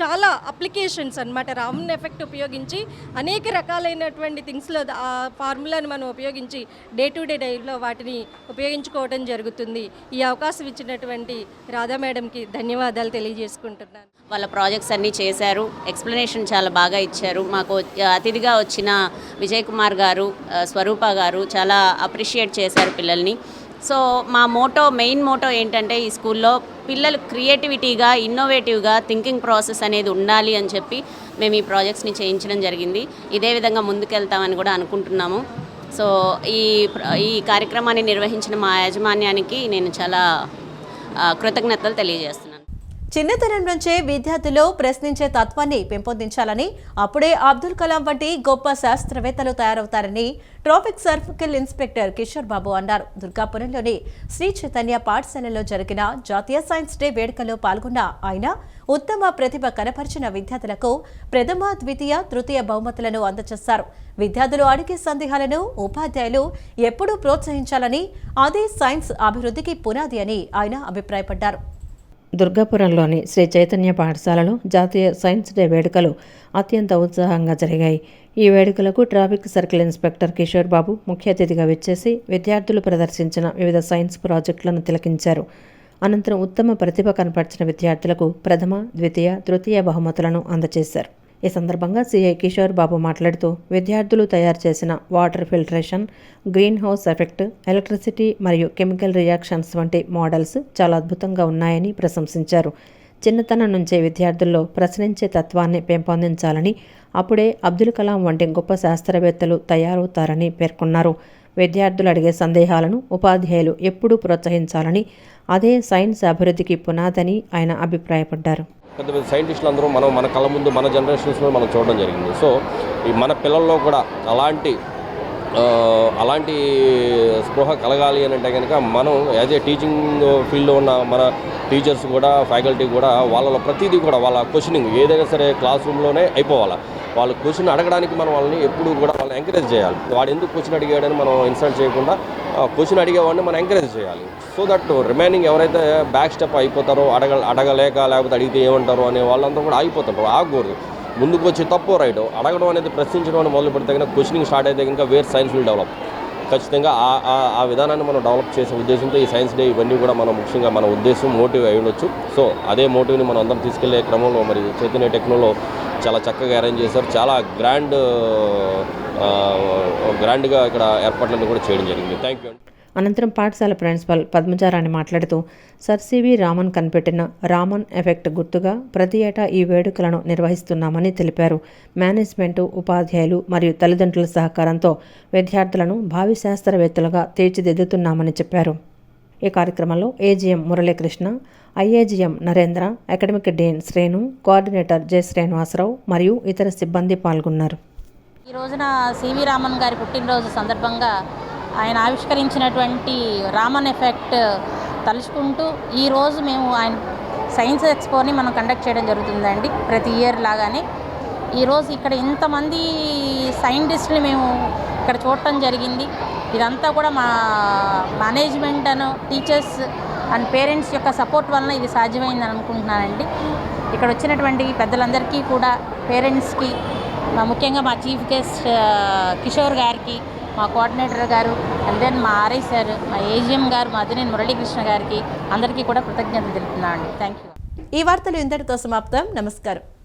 చాలా అప్లికేషన్స్ అన్నమాట. రామన్ ఎఫెక్ట్ ఉపయోగించి అనేక రకాలైనటువంటి థింగ్స్లో ఆ ఫార్ములాను మనం ఉపయోగించి డే టు డే లైఫ్లో వాటిని ఉపయోగించుకోవడం జరుగుతుంది. ఈ అవకాశం ఇచ్చినటువంటి రాధా మేడంకి ధన్యవాదాలు తెలియజేసుకుంటున్నాను. వాళ్ళ ప్రాజెక్ట్స్ అన్నీ చేశారు, ఎక్స్ప్లెనేషన్ చాలా బాగా ఇచ్చారు. మాకు అతిథిగా వచ్చిన విజయ్ కుమార్ గారు, స్వరూప గారు చాలా అప్రిషియేట్ చేశారు పిల్లల్ని. సో మా మెయిన్ మోటో ఏంటంటే ఈ స్కూల్లో పిల్లలు క్రియేటివిటీగా, ఇన్నోవేటివ్గా థింకింగ్ ప్రాసెస్ అనేది ఉండాలి అని చెప్పి మేము ఈ ప్రాజెక్ట్స్ని చేయించడం జరిగింది. ఇదే విధంగా ముందుకెళ్తామని కూడా అనుకుంటున్నాము. సో ఈ కార్యక్రమాన్ని నిర్వహించిన మా యాజమాన్యానికి నేను చాలా కృతజ్ఞతలు తెలియజేస్తున్నాను. చిన్నతనం నుంచే విద్యార్థుల్లో ప్రశ్నించే తత్వాన్ని పెంపొందించాలని, అప్పుడే అబ్దుల్ కలాం వంటి గొప్ప శాస్త్రవేత్తలు తయారవుతారని traffic circle inspector Kishore Babu అన్నారు. దుర్గాపురంలోని శ్రీ చైతన్య పాఠశాలలో జరిగిన జాతీయ సైన్స్ డే వేడుకలో పాల్గొన్న ఆయన ఉత్తమ ప్రతిభ కనపరిచిన విద్యార్థులకు ప్రథమ, ద్వితీయ, తృతీయ బహుమతులను అందజేశారు. విద్యార్థులు అడిగే సందేహాలను ఉపాధ్యాయులు ఎప్పుడూ ప్రోత్సహించాలని, అదే సైన్స్ అభివృద్ధికి పునాది అని ఆయన అభిప్రాయపడ్డారు. దుర్గాపురంలోని శ్రీ చైతన్య పాఠశాలలో జాతీయ సైన్స్ డే వేడుకలు అత్యంత ఉత్సాహంగా జరిగాయి. ఈ వేడుకలకు traffic circle inspector Kishore Babu ముఖ్య అతిథిగా విచ్చేసి విద్యార్థులు ప్రదర్శించిన వివిధ సైన్స్ ప్రాజెక్టులను తిలకించారు. అనంతరం ఉత్తమ ప్రతిభ కనపరిచిన విద్యార్థులకు ప్రథమ, ద్వితీయ, తృతీయ బహుమతులను అందజేశారు. ఈ సందర్భంగా సిఐ కిషోర్ బాబు మాట్లాడుతూ విద్యార్థులు తయారు చేసిన water filtration, green house effect, electricity మరియు కెమికల్ రియాక్షన్స్ వంటి మోడల్స్ చాలా అద్భుతంగా ఉన్నాయని ప్రశంసించారు. చిన్నతనం నుంచే విద్యార్థుల్లో ప్రశ్నించే తత్వాన్ని పెంపొందించాలని, అప్పుడే అబ్దుల్ కలాం వంటి గొప్ప శాస్త్రవేత్తలు తయారవుతారని పేర్కొన్నారు. విద్యార్థులు అడిగే సందేహాలను ఉపాధ్యాయులు ఎప్పుడూ ప్రోత్సహించాలని, అదే సైన్స్ అభివృద్ధికి పునాదని ఆయన అభిప్రాయపడ్డారు. పెద్ద పెద్ద సైంటిస్టులు అందరూ మన కళ్ళ ముందు మన జనరేషన్స్లో మనం చూడడం జరిగింది. సో ఈ మన పిల్లల్లో కూడా అలాంటి స్పృహ కలగాలి అని అంటే కనుక మనం యాజ్ ఏ టీచింగ్ ఫీల్డ్లో ఉన్న మన టీచర్స్ కూడా, ఫ్యాకల్టీ కూడా వాళ్ళ ప్రతిదీ కూడా వాళ్ళ క్వశ్చనింగ్ ఏదైనా సరే క్లాస్ రూమ్లోనే అయిపోవాలి. వాళ్ళు క్వశ్చన్ అడగడానికి మనం వాళ్ళని ఎప్పుడు కూడా వాళ్ళని ఎంకరేజ్ చేయాలి. వాడు ఎందుకు క్వశ్చన్ అడిగాడని మనం ఇన్సల్ట్ చేయకుండా క్వశ్చన్ అడిగేవాడిని మనం ఎంకరేజ్ చేయాలి. సో దట్ రిమైనింగ్ ఎవరైతే బ్యాక్ స్టెప్ అయిపోతారో, అడగలేక లేకపోతే అడిగితే ఏమంటారో అనే వాళ్ళందరూ కూడా ఆగిపోతారు. ఆగకూడదు. ముందుకు వచ్చి తప్పు రైట్ అడగడం అనేది, ప్రశ్నించడం అని మొదలు పెడితే కనుక క్వశ్చనింగ్ స్టార్ట్ అయితే కనుక వేర్ సైన్స్ విల్ డెవలప్. ఖచ్చితంగా ఆ విధానాన్ని మనం డెవలప్ చేసే ఉద్దేశంతో ఈ సైన్స్ డే ఇవన్నీ కూడా మనం ముఖ్యంగా మన ఉద్దేశం మోటివ్ అయి ఉండొచ్చు. సో అదే మోటివ్ని మనం అందరం తీసుకెళ్లే క్రమంలో మరి చైతన్య టెక్నోలో చాలా చక్కగా అరేంజ్ చేశారు. చాలా గ్రాండ్గా ఇక్కడ ఏర్పాట్లన్నీ కూడా చేయడం జరిగింది. Thank you. అనంతరం పాఠశాల ప్రిన్సిపల్ పద్మజారాణి మాట్లాడుతూ సర్ సివి రామన్ కనిపెట్టిన రామన్ ఎఫెక్ట్ గుర్తుగా ప్రతి ఏటా ఈ వేడుకలను నిర్వహిస్తున్నామని తెలిపారు. మేనేజ్మెంటు, ఉపాధ్యాయులు మరియు తల్లిదండ్రుల సహకారంతో విద్యార్థులను భావి శాస్త్రవేత్తలుగా తీర్చిదిద్దుతున్నామని చెప్పారు. ఈ కార్యక్రమంలో AGM Muralikrishna, IAGM Narendra, academic dean Shrenu, coordinator J Srinivasarao మరియు ఇతర సిబ్బంది పాల్గొన్నారు. ఈ రోజున సివి రామన్ గారి పుట్టినరోజు సందర్భంగా ఆయన ఆవిష్కరించినటువంటి రామన్ ఎఫెక్ట్ తలుచుకుంటూ ఈరోజు మేము ఆయన సైన్స్ ఎక్స్పోని మనం కండక్ట్ చేయడం జరుగుతుందండి. ప్రతి ఇయర్ లాగానే ఈరోజు ఇక్కడ ఇంతమంది సైంటిస్టులు మేము ఇక్కడ చూడటం జరిగింది. ఇదంతా కూడా మా management Anu, teachers and parents యొక్క సపోర్ట్ వలన ఇది సాధ్యమైందని అనుకుంటున్నానండి. ఇక్కడ వచ్చినటువంటి పెద్దలందరికీ కూడా, పేరెంట్స్కి, ముఖ్యంగా మా చీఫ్ గెస్ట్ కిషోర్ గారికి, మా కోఆర్డినేటర్ గారు, అండ్ దెన్ మా ఆర్ఐ సార్, మా ఏజీఎం గారు, మా అధినేని మురళీకృష్ణ గారికి అందరికీ కూడా కృతజ్ఞతలు తెలుపుతున్నామండి. Thank you. ఈ వార్తలు ఇంతటితో సమాప్తం. నమస్కారం.